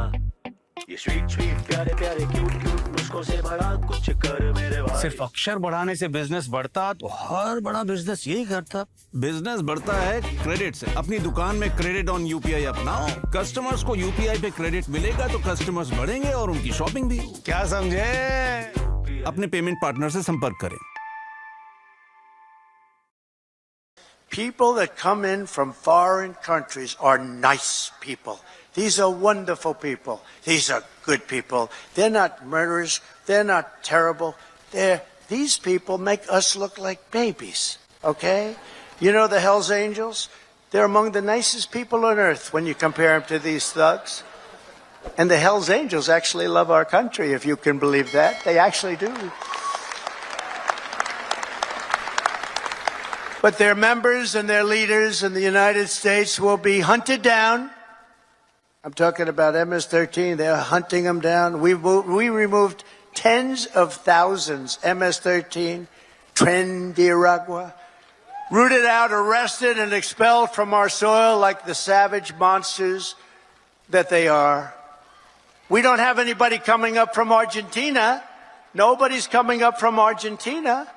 ये स्वीट स्वीट प्यारे प्यारे क्यूट क्यूट मुझको से बड़ा कुछ कर मेरे भाई सिर्फ अक्षर बढ़ाने से बिजनेस बढ़ता तो हर बड़ा बिजनेस यही करता। बिजनेस बढ़ता है क्रेडिट से। अपनी दुकान में क्रेडिट ऑन यूपीआई अपनाओ। कस्टमर्स को यूपीआई पे क्रेडिट मिलेगा तो कस्टमर्स बढ़ेंगे और उनकी शॉपिंग भी। क्या समझे? अपने पेमेंट पार्टनर से संपर्क करें। people that come in from foreign countries are nice people. These are wonderful people. These are good people. They're not murderers. They're not terrible. These people make us look like babies, okay? You know the Hells Angels? They're among the nicest people on earth when you compare them to these thugs. And the Hells Angels actually love our country, if you can believe that. They actually do. But their members and their leaders in the United States will be hunted down. I'm talking about MS-13. They're hunting them down. We removed tens of thousands, MS-13, Trendiragua, rooted out, arrested, and expelled from our soil like the savage monsters that they are. We don't have anybody coming up from Argentina. Nobody's coming up from Argentina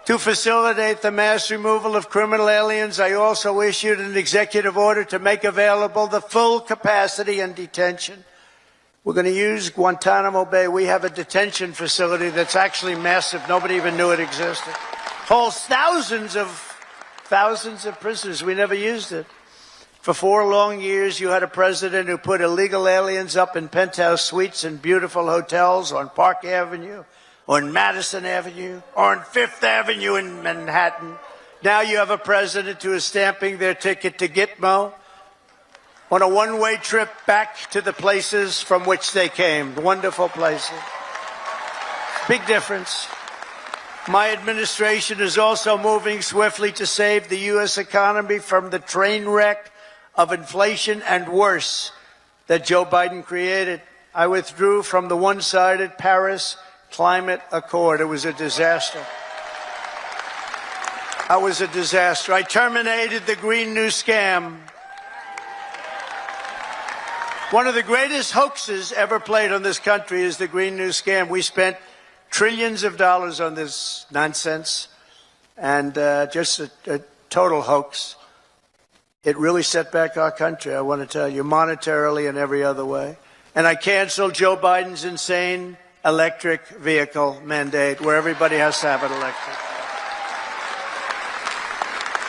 to facilitate the mass removal of criminal aliens. I also issued an executive order to make available the full capacity and detention. We're going to use Guantanamo Bay. We have a detention facility that's actually massive. Nobody even knew it existed. Holds thousands of prisoners. We never used it. For 4 long years, you had a president who put illegal aliens up in penthouse suites in beautiful hotels on Park Avenue, on Madison Avenue, or on Fifth Avenue in Manhattan. Now you have a president who is stamping their ticket to Gitmo on a one-way trip back to the places from which they came. Wonderful places. Big difference. My administration is also moving swiftly to save the U.S. economy from the train wreck of inflation and worse that Joe Biden created. I withdrew from the one-sided Paris Climate Accord. It was a disaster. I terminated the Green New Scam. One of the greatest hoaxes ever played on this country is the Green New Scam. We spent trillions of dollars on this nonsense, and just a total hoax. It really set back our country, I want to tell you, monetarily and every other way. And I canceled Joe Biden's insane electric vehicle mandate, where everybody has to have an electric car.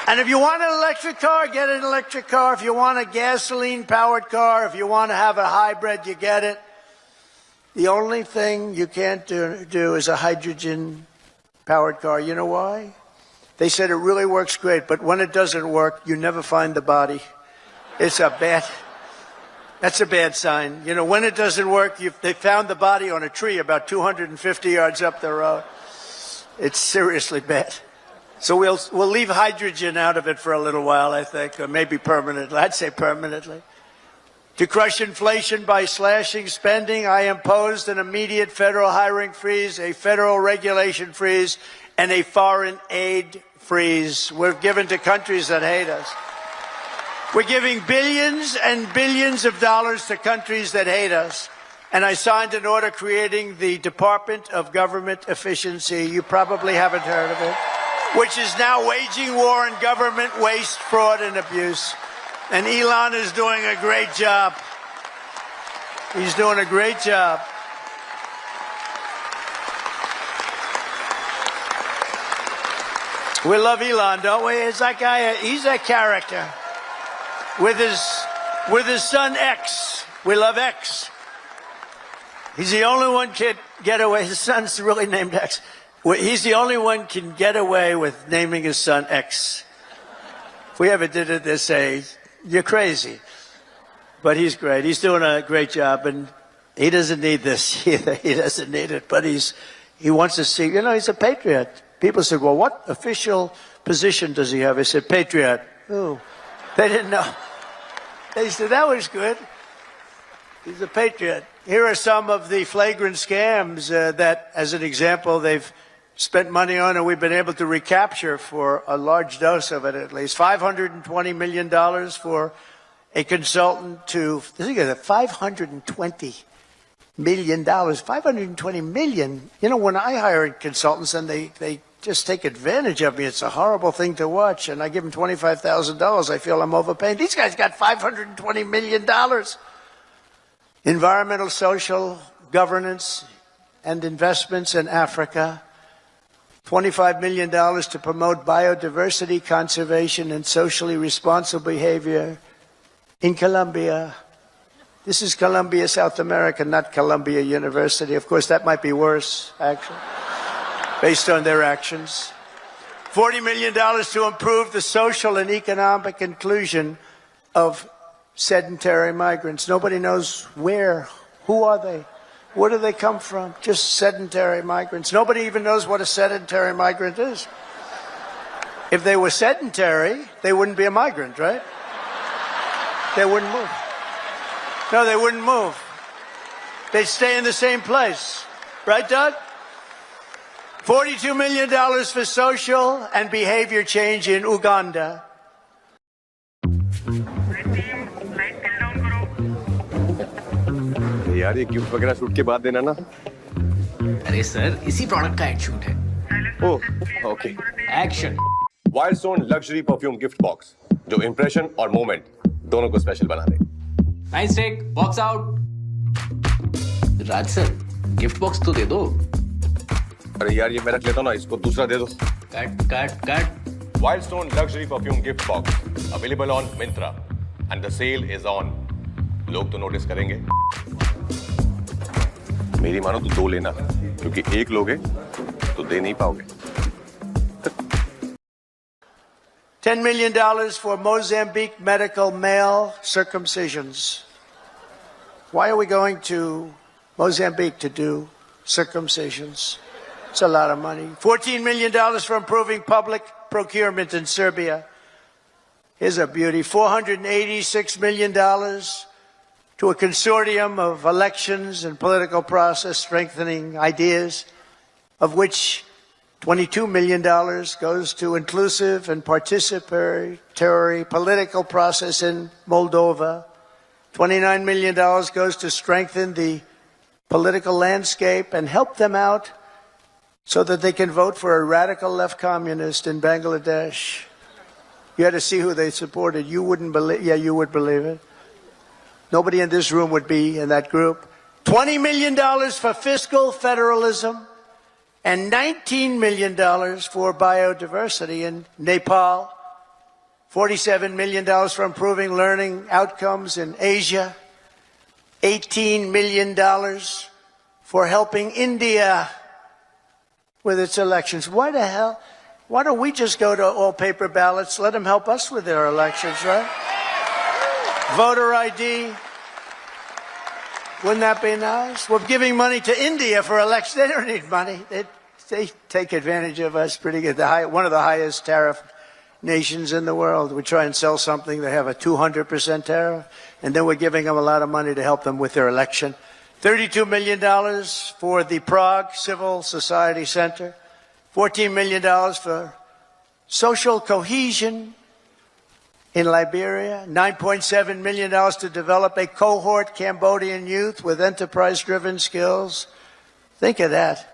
And if you want an electric car, get an electric car. If you want a gasoline-powered car, if you want to have a hybrid, you get it. The only thing you can't do is a hydrogen-powered car. You know why? They said it really works great, but when it doesn't work, you never find the body. That's a bad sign. You know, when it doesn't work, they found the body on a tree about 250 yards up the road. It's seriously bad. So we'll leave hydrogen out of it for a little while, I think, or maybe permanently. I'd say permanently. To crush inflation by slashing spending, I imposed an immediate federal hiring freeze, a federal regulation freeze, and a foreign aid freeze. We're given to countries that hate us. We're giving billions and billions of dollars to countries that hate us. And I signed an order creating the Department of Government Efficiency. You probably haven't heard of it, which is now waging war on government waste, fraud, and abuse. And Elon is doing a great job. He's doing a great job. We love Elon, don't we? It's that guy, he's a character. With his son X. We love X. He's the only one can get away. His son's really named X. He's the only one can get away with naming his son X. If we ever did it, they'd say, you're crazy. But he's great. He's doing a great job, and he doesn't need this either. He doesn't need it, but he wants to see, he's a patriot. People said, well, what official position does he have? I said, patriot. Oh, they didn't know. They said, that was good. He's a patriot. Here are some of the flagrant scams that, as an example, they've spent money on and we've been able to recapture for a large dose of it at least. $520 million for a consultant to, think of that, $520 million. $520 million. When I hire consultants and they just take advantage of me, it's a horrible thing to watch. And I give them $25,000. I feel I'm overpaying. These guys got $520 million. Environmental, social, governance, and investments in Africa. $25 million to promote biodiversity, conservation, and socially responsible behavior in Colombia. This is Colombia, South America, not Columbia University. Of course, that might be worse, actually, based on their actions. $40 million to improve the social and economic inclusion of sedentary migrants. Nobody knows where. Who are they? Where do they come from? Just sedentary migrants. Nobody even knows what a sedentary migrant is. If they were sedentary, they wouldn't be a migrant, right? They wouldn't move. No, they wouldn't move. They'd stay in the same place. Right, Doug? $42 million for social and behavior change in Uganda. यार ये gift वगैरह shoot के बाद देना ना। अरे sir, इसी product का एड शूट है। Oh, okay. Action. Wildstone luxury perfume gift box जो इंप्रेशन और मोमेंट दोनों को स्पेशल बना दे। Nice take, box out. Raj sir, gift box तो दे दो। अरे यार ये मैं रख लेता हूँ ना, इसको दूसरा दे दो। Cut cut cut. Wildstone luxury perfume gift box available on Myntra and the sale is on. लोग तो नोटिस करेंगे। मेरी मानो तो दो लेना, क्योंकि एक लोगे तो दे नहीं पाओगे। $10 million for Mozambique medical male circumcisions. Why are we going to Mozambique to do circumcisions? It's a lot of money. $14 million for improving public procurement in Serbia. Here's a beauty. $486 million to a consortium of elections and political process strengthening ideas, of which $22 million goes to inclusive and participatory political process in Moldova. $29 million goes to strengthen the political landscape and help them out so that they can vote for a radical left communist in Bangladesh. You had to see who they supported. You wouldn't believe, yeah, you would believe it. Nobody in this room would be in that group. $20 million for fiscal federalism and $19 million for biodiversity in Nepal. $47 million for improving learning outcomes in Asia. $18 million for helping India with its elections. Why the hell? Why don't we just go to all paper ballots? Let them help us with their elections, right? Voter ID. Wouldn't that be nice? We're giving money to India for elections. They don't need money. They take advantage of us pretty good. One of the highest tariff nations in the world. We try and sell something, they have a 200% tariff, and then we're giving them a lot of money to help them with their election. $32 million for the Prague Civil Society Center. $14 million for social cohesion in Liberia. $9.7 million to develop a cohort Cambodian youth with enterprise-driven skills. Think of that.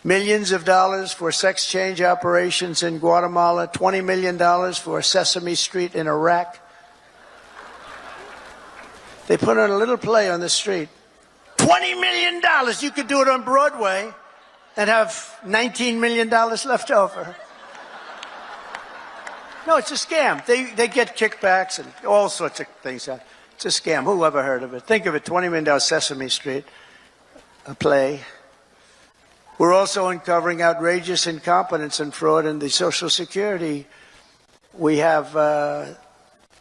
Millions of dollars for sex change operations in Guatemala. $20 million for Sesame Street in Iraq. They put on a little play on the street. $20 million! You could do it on Broadway and have $19 million left over. No, it's a scam. They get kickbacks and all sorts of things. It's a scam. Who ever heard of it? Think of it, $20 million Sesame Street, a play. We're also uncovering outrageous incompetence and fraud in the Social Security. We have,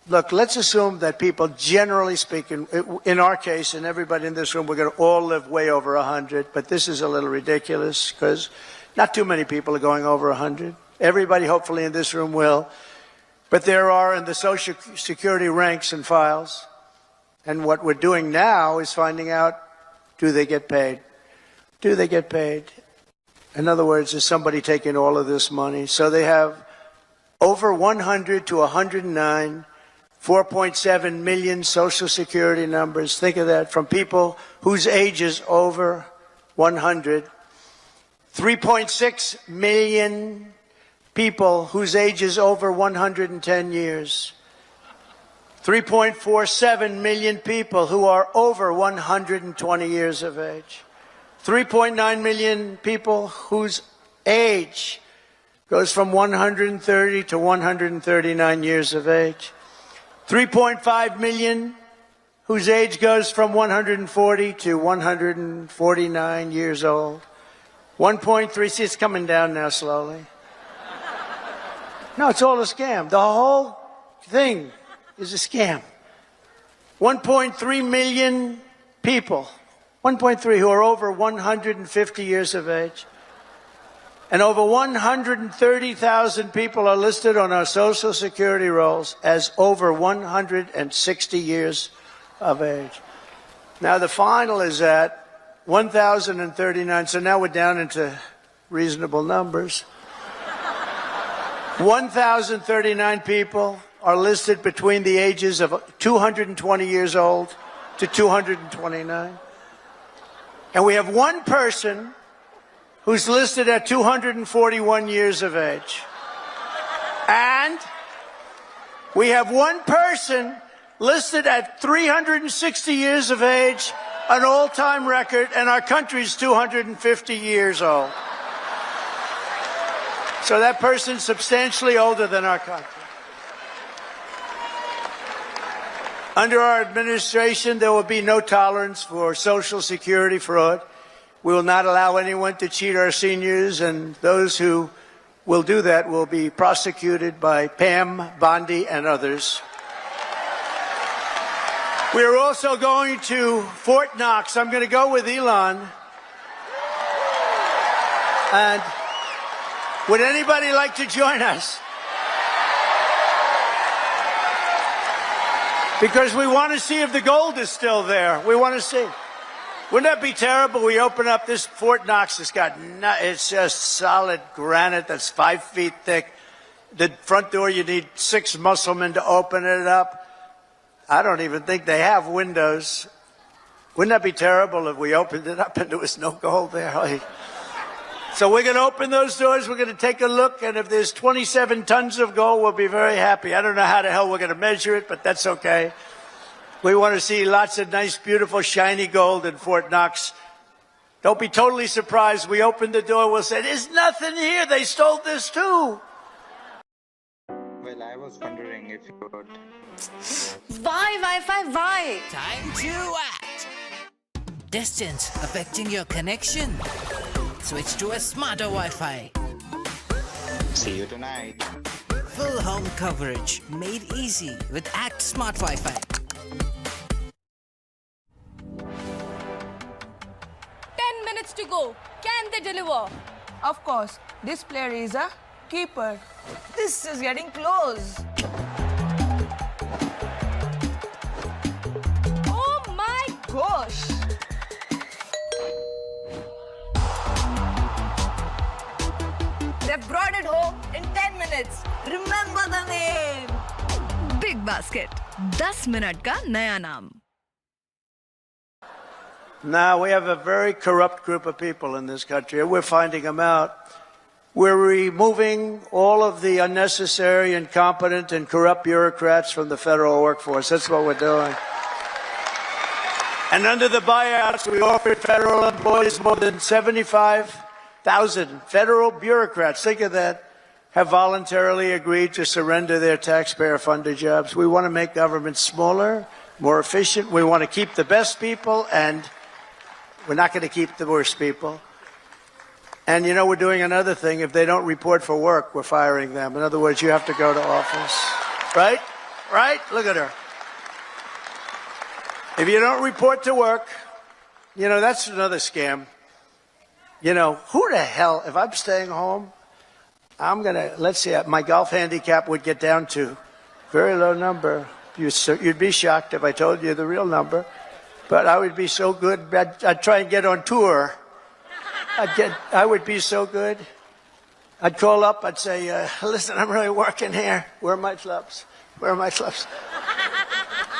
look, let's assume that people, generally speaking, in our case, and everybody in this room, we're going to all live way over 100, but this is a little ridiculous because not too many people are going over 100. Everybody, hopefully, in this room will. But there are in the Social Security ranks and files. And what we're doing now is finding out, do they get paid? Do they get paid? In other words, is somebody taking all of this money? So they have over 100 to 109, 4.7 million Social Security numbers. Think of that, from people whose age is over 100. 3.6 million people whose age is over 110 years. 3.47 million people who are over 120 years of age. 3.9 million people whose age goes from 130 to 139 years of age. 3.5 million whose age goes from 140 to 149 years old. 1.3, see, it's coming down now slowly. No, it's all a scam. The whole thing is a scam. 1.3 million people, 1.3 who are over 150 years of age. And over 130,000 people are listed on our Social Security rolls as over 160 years of age. Now the final is at 1,039, so now we're down into reasonable numbers. 1,039 people are listed between the ages of 220 years old to 229. And we have one person who's listed at 241 years of age. And we have one person listed at 360 years of age, an all-time record, and our country's 250 years old. So that person's substantially older than our country. Under our administration, there will be no tolerance for Social Security fraud. We will not allow anyone to cheat our seniors, and those who will do that will be prosecuted by Pam, Bondi, and others. We are also going to Fort Knox. I'm going to go with Elon. And would anybody like to join us? Because we want to see if the gold is still there. We want to see. Wouldn't that be terrible? We open up this Fort Knox. It's just solid granite that's 5 feet thick. The front door, you need 6 musclemen to open it up. I don't even think they have windows. Wouldn't that be terrible if we opened it up and there was no gold there? So we're going to open those doors. We're going to take a look. And if there's 27 tons of gold, we'll be very happy. I don't know how the hell we're going to measure it, but that's okay. We want to see lots of nice, beautiful, shiny gold in Fort Knox. Don't be totally surprised. We open the door, we'll say, there's nothing here. They stole this too. Well, I was wondering if you could. Why, Wi-Fi, why? Time to act. Distance affecting your connection? Switch to a smarter Wi-Fi. See you tonight. Full home coverage made easy with Act Smart Wi-Fi. 10 minutes to go. Can they deliver? Of course, this player is a keeper. This is getting close. Oh my Gosh. They brought it home in 10 minutes. Remember the name. Big Basket. 10 minute का नया नाम. Now, we have a very corrupt group of people in this country, and we're finding them out. We're removing all of the unnecessary, incompetent, and corrupt bureaucrats from the federal workforce. That's what we're doing. And under the buyouts, we offered federal employees more than 75,000 federal bureaucrats. Think of that. Have voluntarily agreed to surrender their taxpayer-funded jobs. We want to make government smaller, more efficient. We want to keep the best people, and we're not going to keep the worst people. And, you know, we're doing another thing. If they don't report for work, we're firing them. In other words, you have to go to office. Right? Right? Look at her. If you don't report to work, you know, that's another scam. You know, who the hell, if I'm staying home, I'm going to, let's see, my golf handicap would get down to very low number. You'd be shocked if I told you the real number. But I would be so good, I'd try and get on tour. I would be so good. I'd call up, I'd say, listen, I'm really working here. Where are my clubs? Where are my clubs?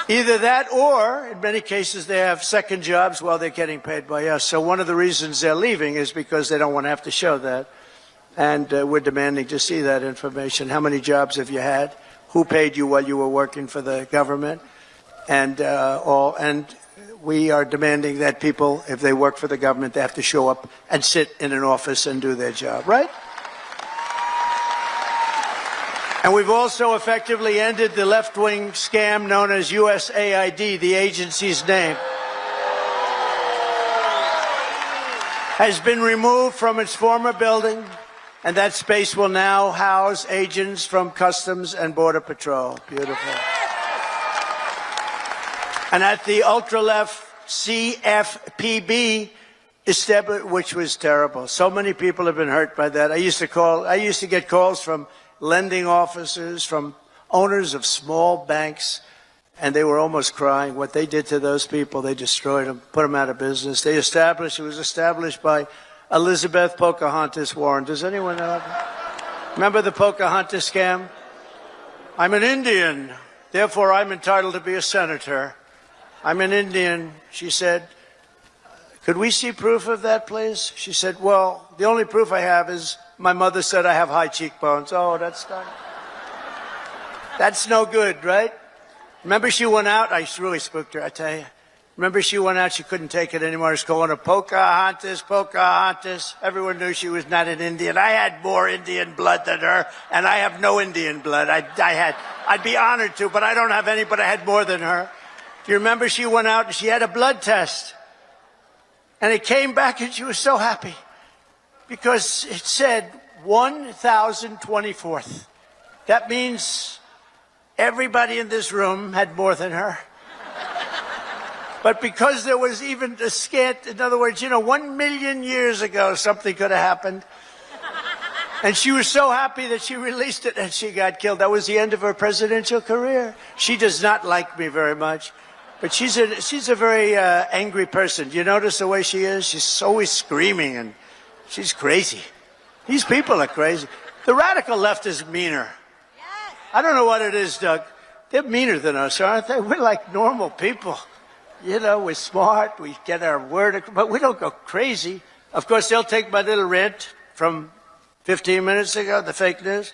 Either that or, in many cases, they have second jobs while they're getting paid by us. So one of the reasons they're leaving is because they don't want to have to show that. And we're demanding to see that information. How many jobs have you had? Who paid you while you were working for the government? And we are demanding that people, if they work for the government, they have to show up and sit in an office and do their job, right? And we've also effectively ended the left-wing scam known as USAID, the agency's name. Has been removed from its former building, and that space will now house agents from Customs and Border Patrol. Beautiful. And at the ultra-left CFPB, which was terrible. So many people have been hurt by that. I used to get calls from lending officers, from owners of small banks, and they were almost crying. What they did to those people, they destroyed them, put them out of business. It was established by Elizabeth Pocahontas Warren. Does anyone know that? Remember the Pocahontas scam? I'm an Indian, therefore I'm entitled to be a senator. I'm an Indian, she said. Could we see proof of that, please? She said, well, the only proof I have is my mother said I have high cheekbones. Oh, that's not... That's no good, right? Remember she went out? I really spooked her, I tell you. Remember she went out, she couldn't take it anymore. She was calling her Pocahontas, Pocahontas. Everyone knew she was not an Indian. I had more Indian blood than her, and I have no Indian blood. I'd be honored to, but I don't have any, but I had more than her. Do you remember she went out and she had a blood test? And it came back and she was so happy because it said 1,024th. That means everybody in this room had more than her. But because there was even a scant, in other words, 1 million years ago, something could have happened. And she was so happy that she released it and she got killed. That was the end of her presidential career. She does not like me very much. But she's a very angry person. Do you notice the way she is? She's always screaming and she's crazy. These people are crazy. The radical left is meaner. I don't know what it is, Doug. They're meaner than us, aren't they? We're like normal people. We're smart. We get our word, but we don't go crazy. Of course, they'll take my little rant from 15 minutes ago, the fake news.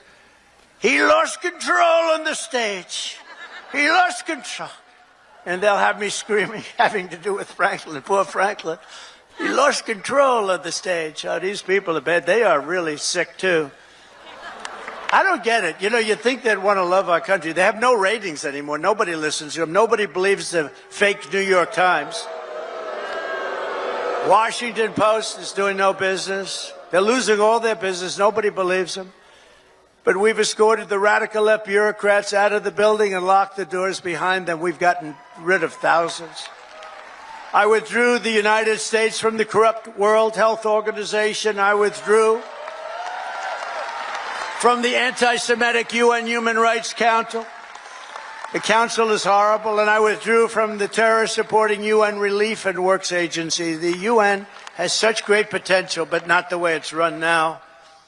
He lost control on the stage. He lost control. And they'll have me screaming, having to do with Franklin, poor Franklin. He lost control of the stage. Oh, these people are bad. They are really sick, too. I don't get it. You think they'd want to love our country. They have no ratings anymore. Nobody listens to them. Nobody believes the fake New York Times. Washington Post is doing no business. They're losing all their business. Nobody believes them. But we've escorted the radical left bureaucrats out of the building and locked the doors behind them. We've gotten rid of thousands. I withdrew the United States from the corrupt World Health Organization. I withdrew from the anti-Semitic UN Human Rights Council. The council is horrible. And I withdrew from the terror-supporting UN Relief and Works Agency. The UN has such great potential, but not the way it's run now.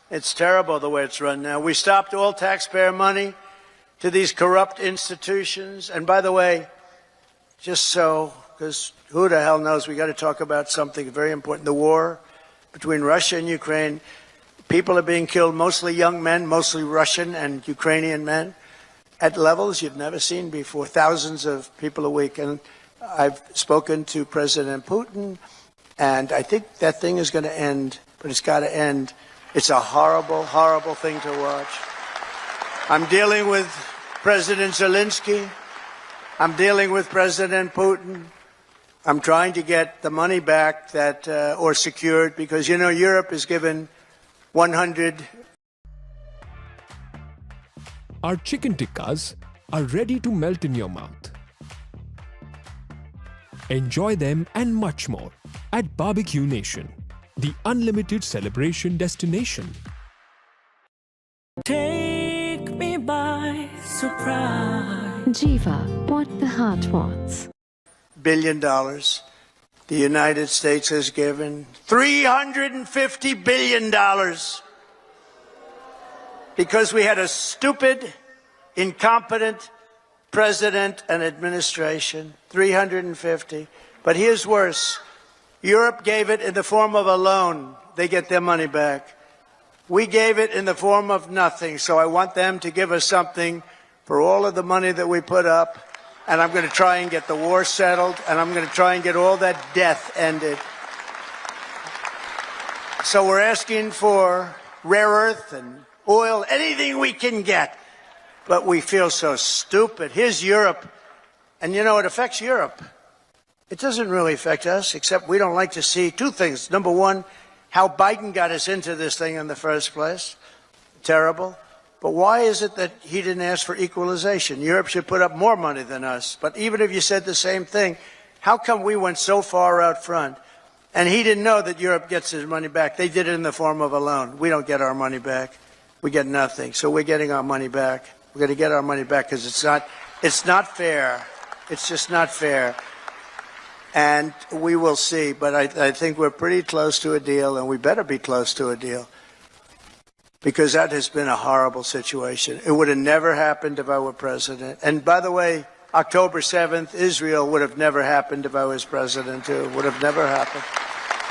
It's terrible the way it's run now. We stopped all taxpayer money to these corrupt institutions. And by the way, just so, because who the hell knows, we got to talk about something very important. The war between Russia and Ukraine. People are being killed, mostly young men, mostly Russian and Ukrainian men, at levels you've never seen before. Thousands of people a week. And I've spoken to President Putin, and I think that thing is going to end, but it's got to end. It's a horrible, horrible thing to watch. I'm dealing with President Zelensky. I'm dealing with President Putin. I'm trying to get the money back that, or secured, because, Europe is given 100. Our chicken tikkas are ready to melt in your mouth. Enjoy them and much more at Barbecue Nation, the unlimited celebration destination. Take me by surprise. Jiva, what the heart wants. $1 billion. The United States has given $350 billion because we had a stupid, incompetent president and administration. 350. But here's worse. Europe gave it in the form of a loan. They get their money back. We gave it in the form of nothing. So I want them to give us something for all of the money that we put up. And I'm going to try and get the war settled. And I'm going to try and get all that death ended. So we're asking for rare earth and oil, anything we can get. but we feel so stupid. Here's Europe, and you know, it affects Europe. It doesn't really affect us, except we don't like to see two things. Number one, how Biden got us into this thing in the first place. Terrible. But why is it that he didn't ask for equalization? Europe should put up more money than us. But even if you said the same thing, how come we went so far out front? And he didn't know that Europe gets his money back. They did it in the form of a loan. We don't get our money back. We get nothing. So we're getting our money back. We're going to get our money back because it's not fair. It's just not fair. And we will see. But I think we're pretty close to a deal, and we better be close to a deal. Because that has been a horrible situation. It would have never happened if I were president. And by the way, October 7th, Israel would have never happened if I was president, too. It would have never happened.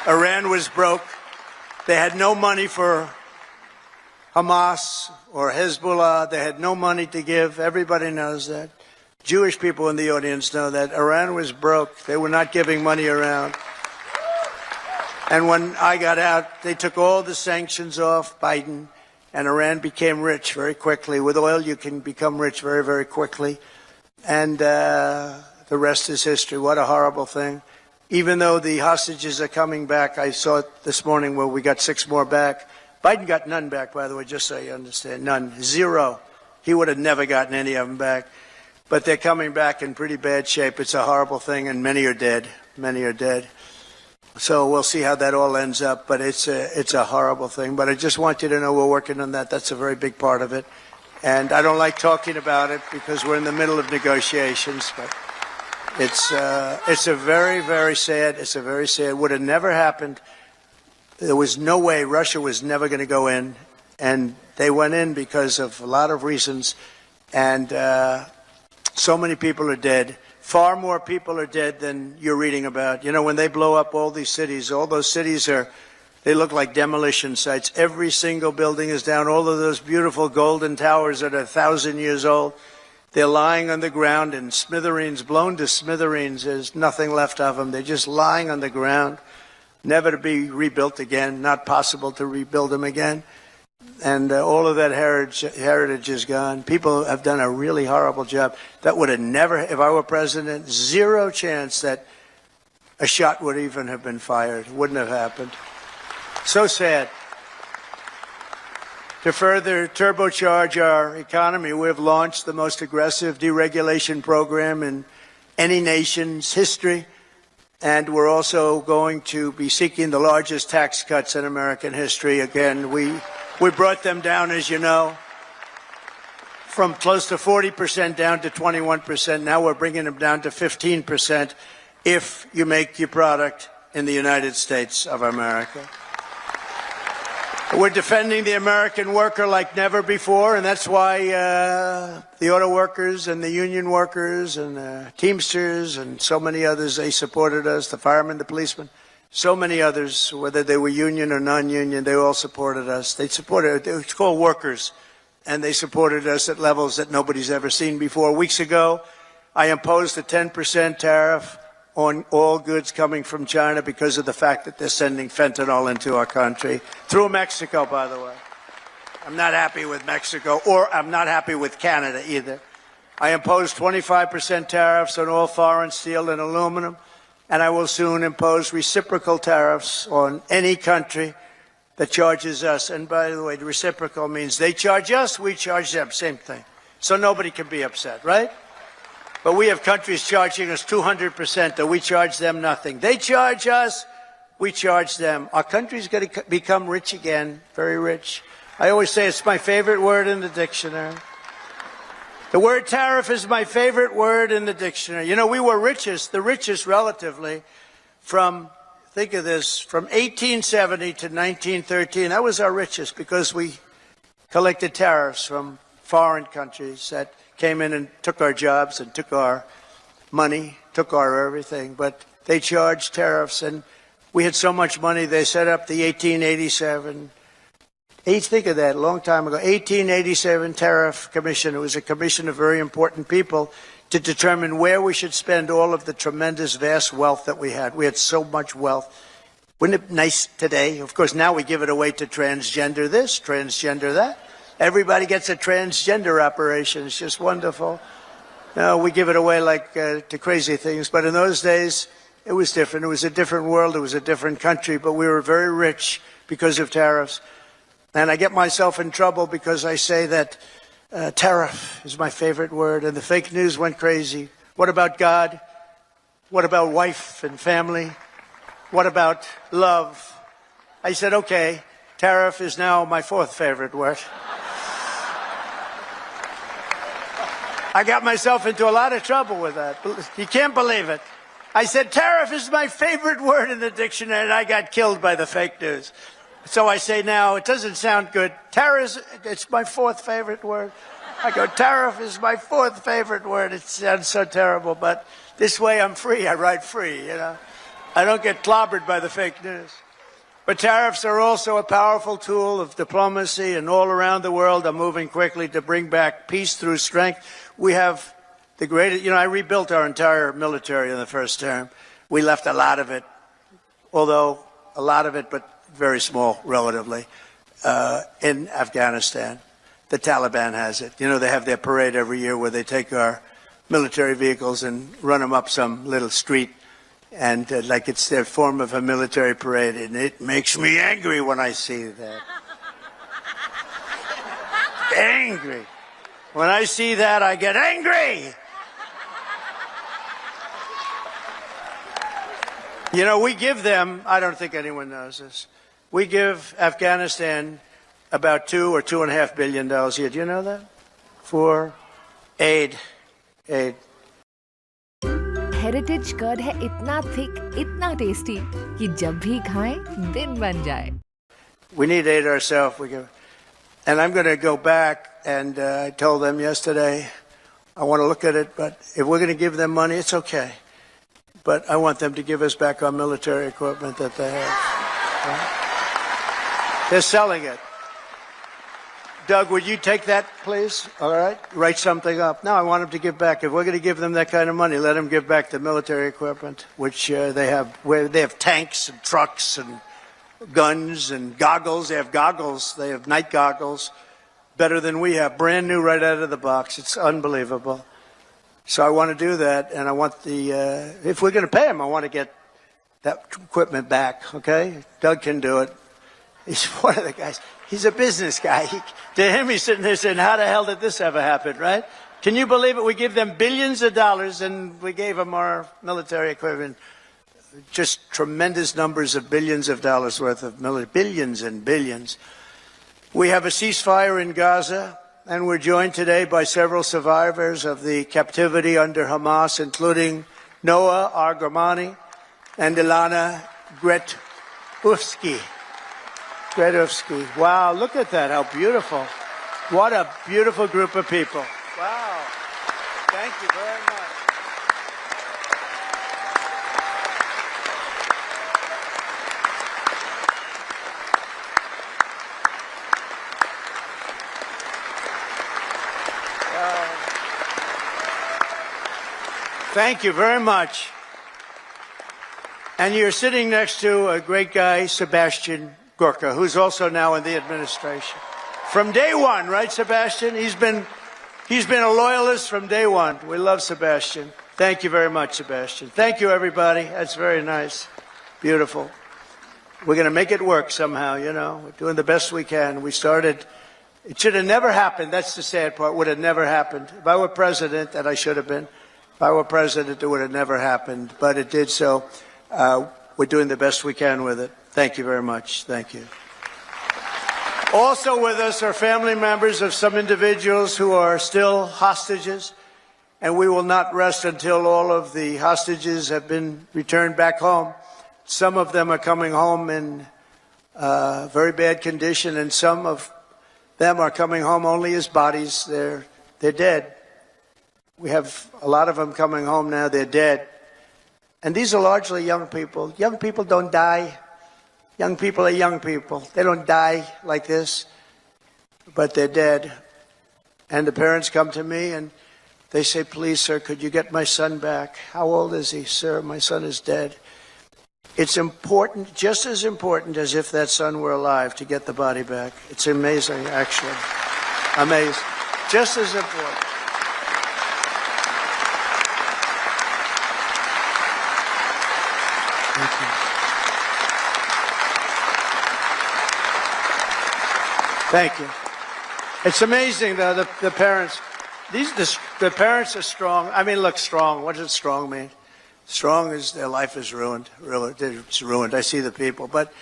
Iran was broke. They had no money for Hamas or Hezbollah. They had no money to give. Everybody knows that. Jewish people in the audience know that. Iran was broke. They were not giving money around. And when I got out, they took all the sanctions off Biden, and Iran became rich very quickly. With oil, you can become rich very, very quickly. And the rest is history. What a horrible thing. Even though the hostages are coming back, I saw it this morning where we got 6 more back. Biden got none back, by the way, just so you understand. None. 0. He would have never gotten any of them back. But they're coming back in pretty bad shape. It's a horrible thing, and many are dead. Many are dead. So we'll see how that all ends up, but it's a horrible thing. But I just want you to know we're working on that. That's a very big part of it. And I don't like talking about it because we're in the middle of negotiations, but it's a very, very sad, would have never happened. There was no way. Russia was never going to go in, and they went in because of a lot of reasons, and so many people are dead. Far more people are dead than you're reading about. You know, when they blow up all these cities, all those cities they look like demolition sites. Every single building is down. All of those beautiful golden towers that are 1,000 years old, they're lying on the ground in smithereens, blown to smithereens. There's nothing left of them. They're just lying on the ground, never to be rebuilt again, not possible to rebuild them again. And all of that heritage is gone. People have done a really horrible job. That would have never, if I were president, 0 chance that a shot would even have been fired. Wouldn't have happened. So sad. To further turbocharge our economy, we have launched the most aggressive deregulation program in any nation's history. And we're also going to be seeking the largest tax cuts in American history. Again, we brought them down, as you know, from close to 40% down to 21%. Now we're bringing them down to 15% if you make your product in the United States of America. We're defending the American worker like never before, and that's why the auto workers and the union workers and the Teamsters and so many others, they supported us, the firemen, the policemen. So many others, whether they were union or non-union, they all supported us. They supported, it's called workers, and they supported us at levels that nobody's ever seen before. Weeks ago, I imposed a 10% tariff on all goods coming from China because of the fact that they're sending fentanyl into our country. Through Mexico, by the way. I'm not happy with Mexico, or I'm not happy with Canada either. I imposed 25% tariffs on all foreign steel and aluminum. And I will soon impose reciprocal tariffs on any country that charges us. And by the way, the reciprocal means they charge us, we charge them, same thing. So nobody can be upset, right? But we have countries charging us 200%, and we charge them nothing. They charge us, we charge them. Our country's going to become rich again, very rich. I always say it's my favorite word in the dictionary. The word tariff is my favorite word in the dictionary. You know, we were the richest relatively from, think of this, from 1870 to 1913. That was our richest because we collected tariffs from foreign countries that came in and took our jobs and took our money, took our everything. But they charged tariffs, and we had so much money, they set up the 1887 think of that, a long time ago, 1887 Tariff Commission. It was a commission of very important people to determine where we should spend all of the tremendous, vast wealth that we had. We had so much wealth. Wouldn't it be nice today? Of course, now we give it away to transgender this, transgender that. Everybody gets a transgender operation. It's just wonderful. No, we give it away like to crazy things. But in those days, it was different. It was a different world. It was a different country. But we were very rich because of tariffs. And I get myself in trouble because I say that tariff is my favorite word. And the fake news went crazy. What about God? What about wife and family? What about love? I said, okay, tariff is now my fourth favorite word. I got myself into a lot of trouble with that. You can't believe it. I said, tariff is my favorite word in the dictionary, and I got killed by the fake news. So I say now, it doesn't sound good. Tariff, it's my fourth favorite word. I go, tariff is my fourth favorite word. It sounds so terrible, but this way I'm free. I write free, you know. I don't get clobbered by the fake news. But tariffs are also a powerful tool of diplomacy, and all around the world are moving quickly to bring back peace through strength. We have the greatest, you know, I rebuilt our entire military in the first term. We left a lot of it, although a lot of it, but very small relatively, in Afghanistan. The Taliban has it. You know, they have their parade every year where they take our military vehicles and run them up some little street, and like it's their form of a military parade, and it makes me angry when I see that. Angry. When I see that, I get angry. You know, we give them, I don't think anyone knows this, we give Afghanistan about $2 or $2.5 billion a year. Do you know that? For aid. Heritage curd है इतना thick, इतना tasty कि जब भी खाएं दिन बन जाए. We need aid ourselves. And I'm going to go back, and I told them yesterday, I want to look at it, but if we're going to give them money, it's okay. But I want them to give us back our military equipment that they have. Right? They're selling it. Doug, would you take that, please? All right? Write something up. No, I want them to give back. If we're going to give them that kind of money, let them give back the military equipment, which they have. Where they have tanks and trucks and guns and goggles. They have goggles. They have night goggles, better than we have. Brand new right out of the box. It's unbelievable. So I want to do that, and I want if we're going to pay them, I want to get that equipment back, okay? Doug can do it. He's one of the guys. He's a business guy. To him, he's sitting there saying, how the hell did this ever happen, right? Can you believe it? We give them billions of dollars, and we gave them our military equipment. Just tremendous numbers of billions of dollars worth of military, billions and billions. We have a ceasefire in Gaza, and we're joined today by several survivors of the captivity under Hamas, including Noah Argamani and Ilana Gretovsky. Wow, look at that. How beautiful. What a beautiful group of people. Wow. Thank you very much. Thank you very much. And you're sitting next to a great guy, Sebastian Gorka, who's also now in the administration. From day one, right, Sebastian? He's been a loyalist from day one. We love Sebastian. Thank you very much, Sebastian. Thank you, everybody. That's very nice. Beautiful. We're going to make it work somehow, you know. We're doing the best we can. We started. It should have never happened. That's the sad part. It would have never happened. If I were president, and I should have been, if I were president, it would have never happened. But it did so. We're doing the best we can with it. Thank you very much. Thank you. Also with us are family members of some individuals who are still hostages, and we will not rest until all of the hostages have been returned back home. Some of them are coming home in very bad condition, and some of them are coming home only as bodies. They're dead. We have a lot of them coming home now. They're dead. And these are largely young people. Young people don't die. Young people are young people. They don't die like this, but they're dead. And the parents come to me and they say, please, sir, could you get my son back? How old is he? Sir, my son is dead. It's important, just as important as if that son were alive, to get the body back. It's amazing, actually. Amazing. Just as important. Thank you. Thank you. It's amazing, though, the parents. The parents are strong. I mean, look, strong. What does strong mean? Strong is their life is ruined. It's ruined. I see the people. But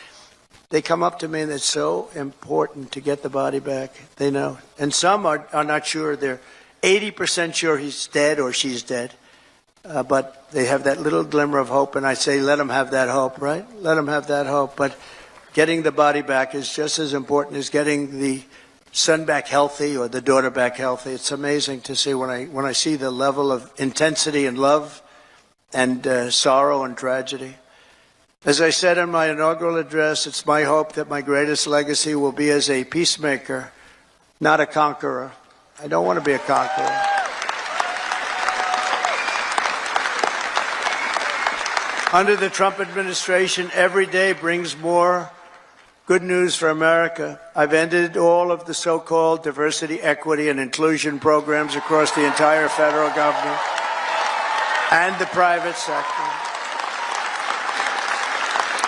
they come up to me, and it's so important to get the body back. They know. And some are not sure. They're 80% sure he's dead or she's dead. But they have that little glimmer of hope. And I say, let them have that hope, right? Let them have that hope. But getting the body back is just as important as getting the son back healthy or the daughter back healthy. It's amazing to see when I see the level of intensity and love and sorrow and tragedy. As I said in my inaugural address, it's my hope that my greatest legacy will be as a peacemaker, not a conqueror. I don't want to be a conqueror. Under the Trump administration, every day brings more good news for America. I've ended all of the so-called diversity, equity, and inclusion programs across the entire federal government and the private sector,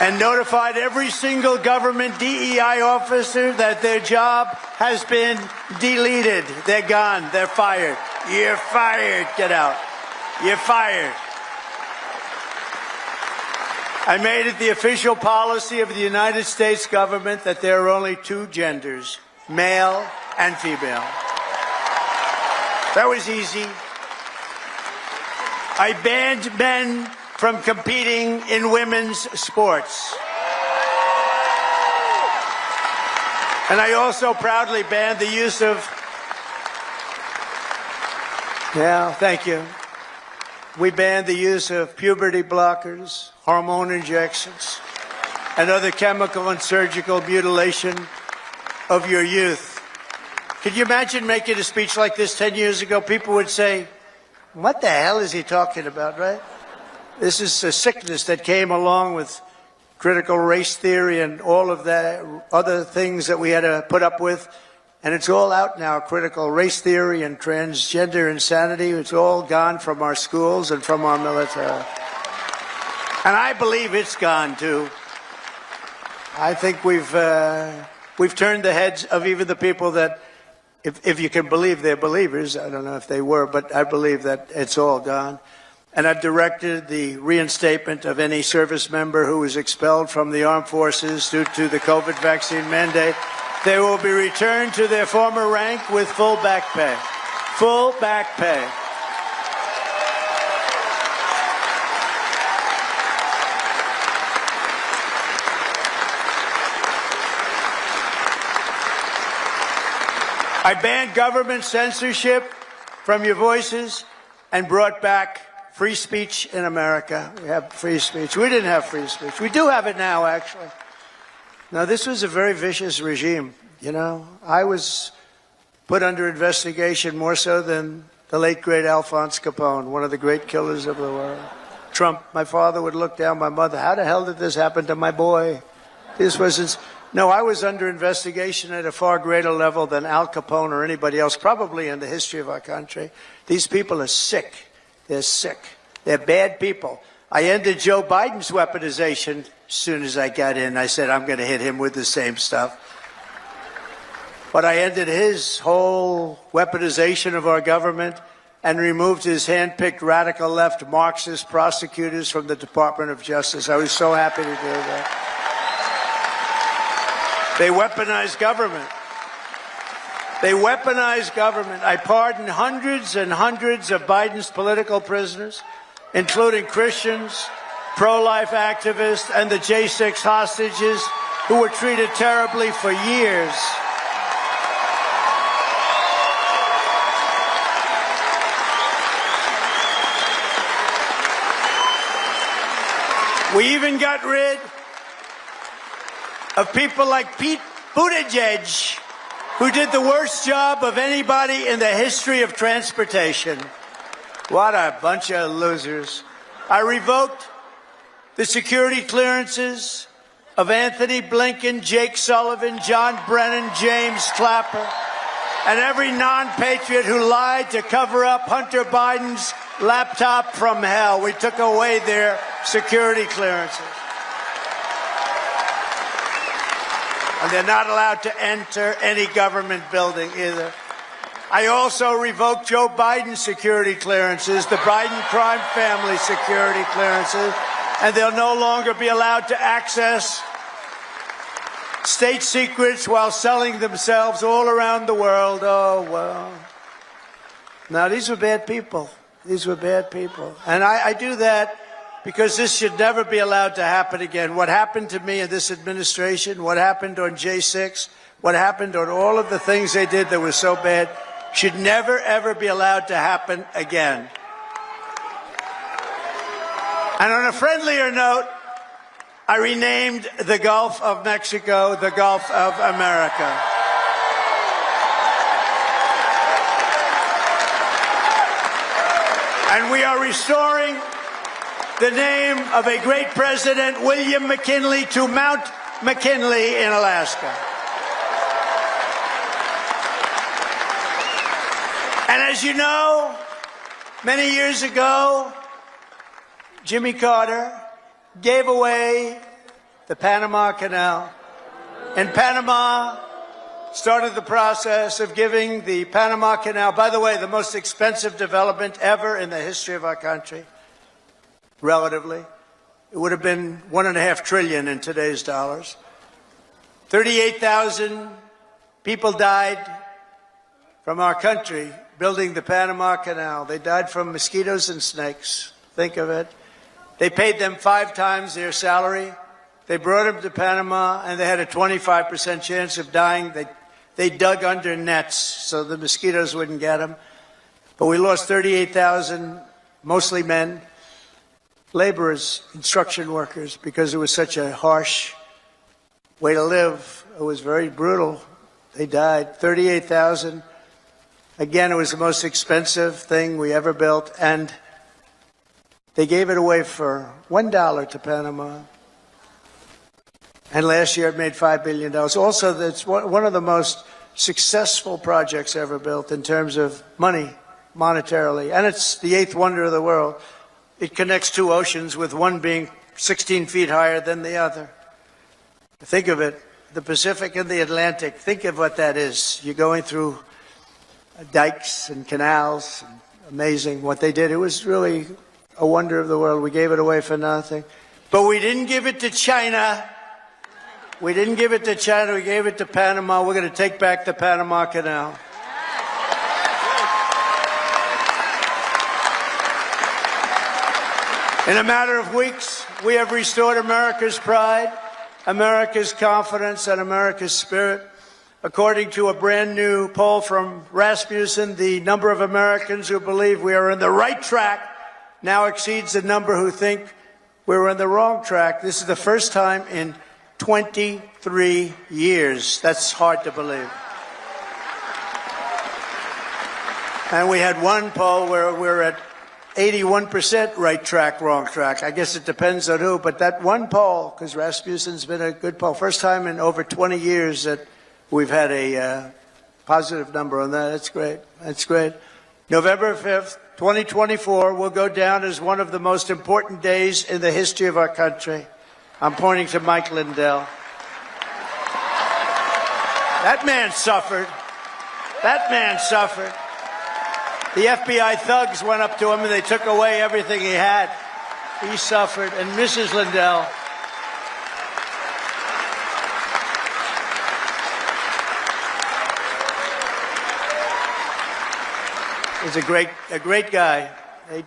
and notified every single government DEI officer that their job has been deleted. They're gone. They're fired. You're fired. Get out. You're fired. I made it the official policy of the United States government that there are only two genders, male and female. That was easy. I banned men from competing in women's sports. And I also proudly banned the use of... Yeah, thank you. We banned the use of puberty blockers, hormone injections, and other chemical and surgical mutilation of your youth. Could you imagine making a speech like this 10 years ago? People would say, what the hell is he talking about, right? This is a sickness that came along with critical race theory and all of the other things that we had to put up with. And it's all out now, critical race theory and transgender insanity. It's all gone from our schools and from our military. And I believe it's gone, too. I think we've turned the heads of even the people that, if you can believe they're believers, I don't know if they were, but I believe that it's all gone. And I've directed the reinstatement of any service member who was expelled from the armed forces due to the COVID vaccine mandate. They will be returned to their former rank with full back pay. Full back pay. I banned government censorship from your voices and brought back free speech in America. We have free speech. We didn't have free speech. We do have it now, actually. Now, this was a very vicious regime, you know. I was put under investigation more so than the late, great Alphonse Capone, one of the great killers of the world. Trump, my father would look down my mother. How the hell did this happen to my boy? This was... No, I was under investigation at a far greater level than Al Capone or anybody else, probably in the history of our country. These people are sick. They're sick. They're bad people. I ended Joe Biden's weaponization as soon as I got in. I said, I'm going to hit him with the same stuff. But I ended his whole weaponization of our government and removed his hand-picked radical left Marxist prosecutors from the Department of Justice. I was so happy to do that. They weaponized government. They weaponized government. I pardoned hundreds and hundreds of Biden's political prisoners, including Christians, pro-life activists, and the J6 hostages who were treated terribly for years. We even got rid of people like Pete Buttigieg, who did the worst job of anybody in the history of transportation. What a bunch of losers. I revoked the security clearances of Anthony Blinken, Jake Sullivan, John Brennan, James Clapper, and every non-patriot who lied to cover up Hunter Biden's laptop from hell. We took away their security clearances. And they're not allowed to enter any government building either. I also revoked Joe Biden's security clearances, the Biden crime family security clearances, and they'll no longer be allowed to access state secrets while selling themselves all around the world. Oh, well. Now, these were bad people. These were bad people. And I do that because this should never be allowed to happen again. What happened to me in this administration, what happened on J6, what happened on all of the things they did that were so bad, should never, ever be allowed to happen again. And on a friendlier note, I renamed the Gulf of Mexico the Gulf of America. And we are restoring the name of a great president, William McKinley, to Mount McKinley in Alaska. And as you know, many years ago, Jimmy Carter gave away the Panama Canal. And Panama started the process of giving the Panama Canal, by the way, the most expensive development ever in the history of our country, relatively. It would have been $1.5 trillion in today's dollars. 38,000 people died from our country building the Panama Canal. They died from mosquitoes and snakes. Think of it. They paid them 5 times their salary. They brought them to Panama, and they had a 25% chance of dying. They dug under nets so the mosquitoes wouldn't get them. But we lost 38,000, mostly men, laborers, construction workers, because it was such a harsh way to live. It was very brutal. They died. 38,000. Again, it was the most expensive thing we ever built, and they gave it away for $1 to Panama. And last year it made $5 billion. Also, that's one of the most successful projects ever built in terms of money, monetarily. And it's the 8th wonder of the world. It connects 2 oceans, with one being 16 feet higher than the other. Think of it, the Pacific and the Atlantic. Think of what that is. You're going through dikes and canals. Amazing what they did. It was really a wonder of the world. We gave it away for nothing. But we didn't give it to China. We didn't give it to China. We gave it to Panama. We're going to take back the Panama Canal. In a matter of weeks, we have restored America's pride, America's confidence, and America's spirit. According to a brand new poll from Rasmussen, the number of Americans who believe we are on the right track now exceeds the number who think we're on the wrong track. This is the first time in 23 years. That's hard to believe. And we had one poll where we're at 81% right track, wrong track. I guess it depends on who, but that one poll, because Rasmussen's been a good poll, first time in over 20 years that we've had a positive number on that. That's great. That's great. November 5th, 2024 will go down as one of the most important days in the history of our country. I'm pointing to Mike Lindell. That man suffered. That man suffered. The FBI thugs went up to him and they took away everything he had. He suffered. And Mrs. Lindell, is a great guy.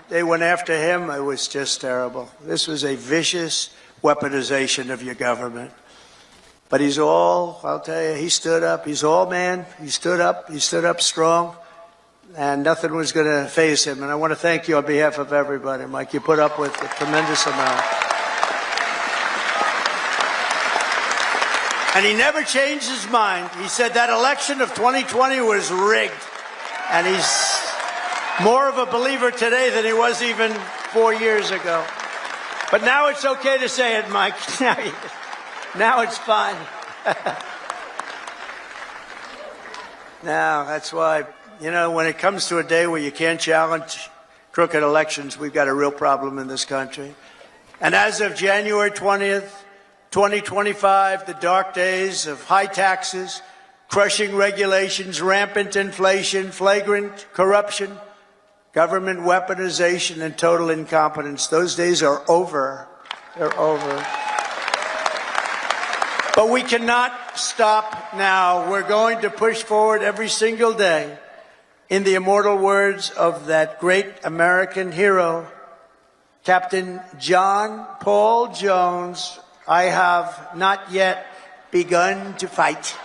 They went after him. It was just terrible. This was a vicious weaponization of your government. But he's all, I'll tell you, he stood up. He's all man. He stood up strong. And nothing was going to faze him. And I want to thank you on behalf of everybody, Mike. You put up with a tremendous amount. And he never changed his mind. He said that election of 2020 was rigged. And he's more of a believer today than he was even 4 years ago. But now it's okay to say it, Mike. Now it's fine. Now, that's why, when it comes to a day where you can't challenge crooked elections, we've got a real problem in this country. And as of January 20th, 2025, the dark days of high taxes, crushing regulations, rampant inflation, flagrant corruption, government weaponization, and total incompetence, those days are over. They're over. But we cannot stop now. We're going to push forward every single day. In the immortal words of that great American hero, Captain John Paul Jones, I have not yet begun to fight.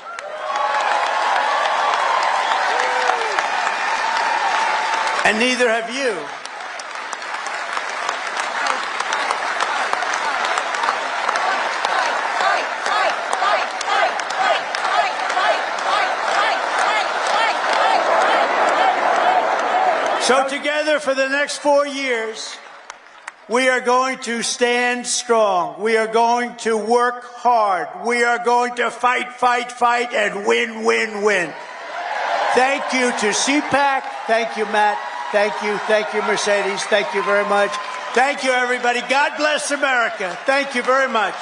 And neither have you. So together for the next 4 years, we are going to stand strong. We are going to work hard. We are going to fight, and win, win, win. Thank you to CPAC. Thank you, Matt. Thank you, Mercedes. Thank you very much. Thank you, everybody. God bless America. Thank you very much.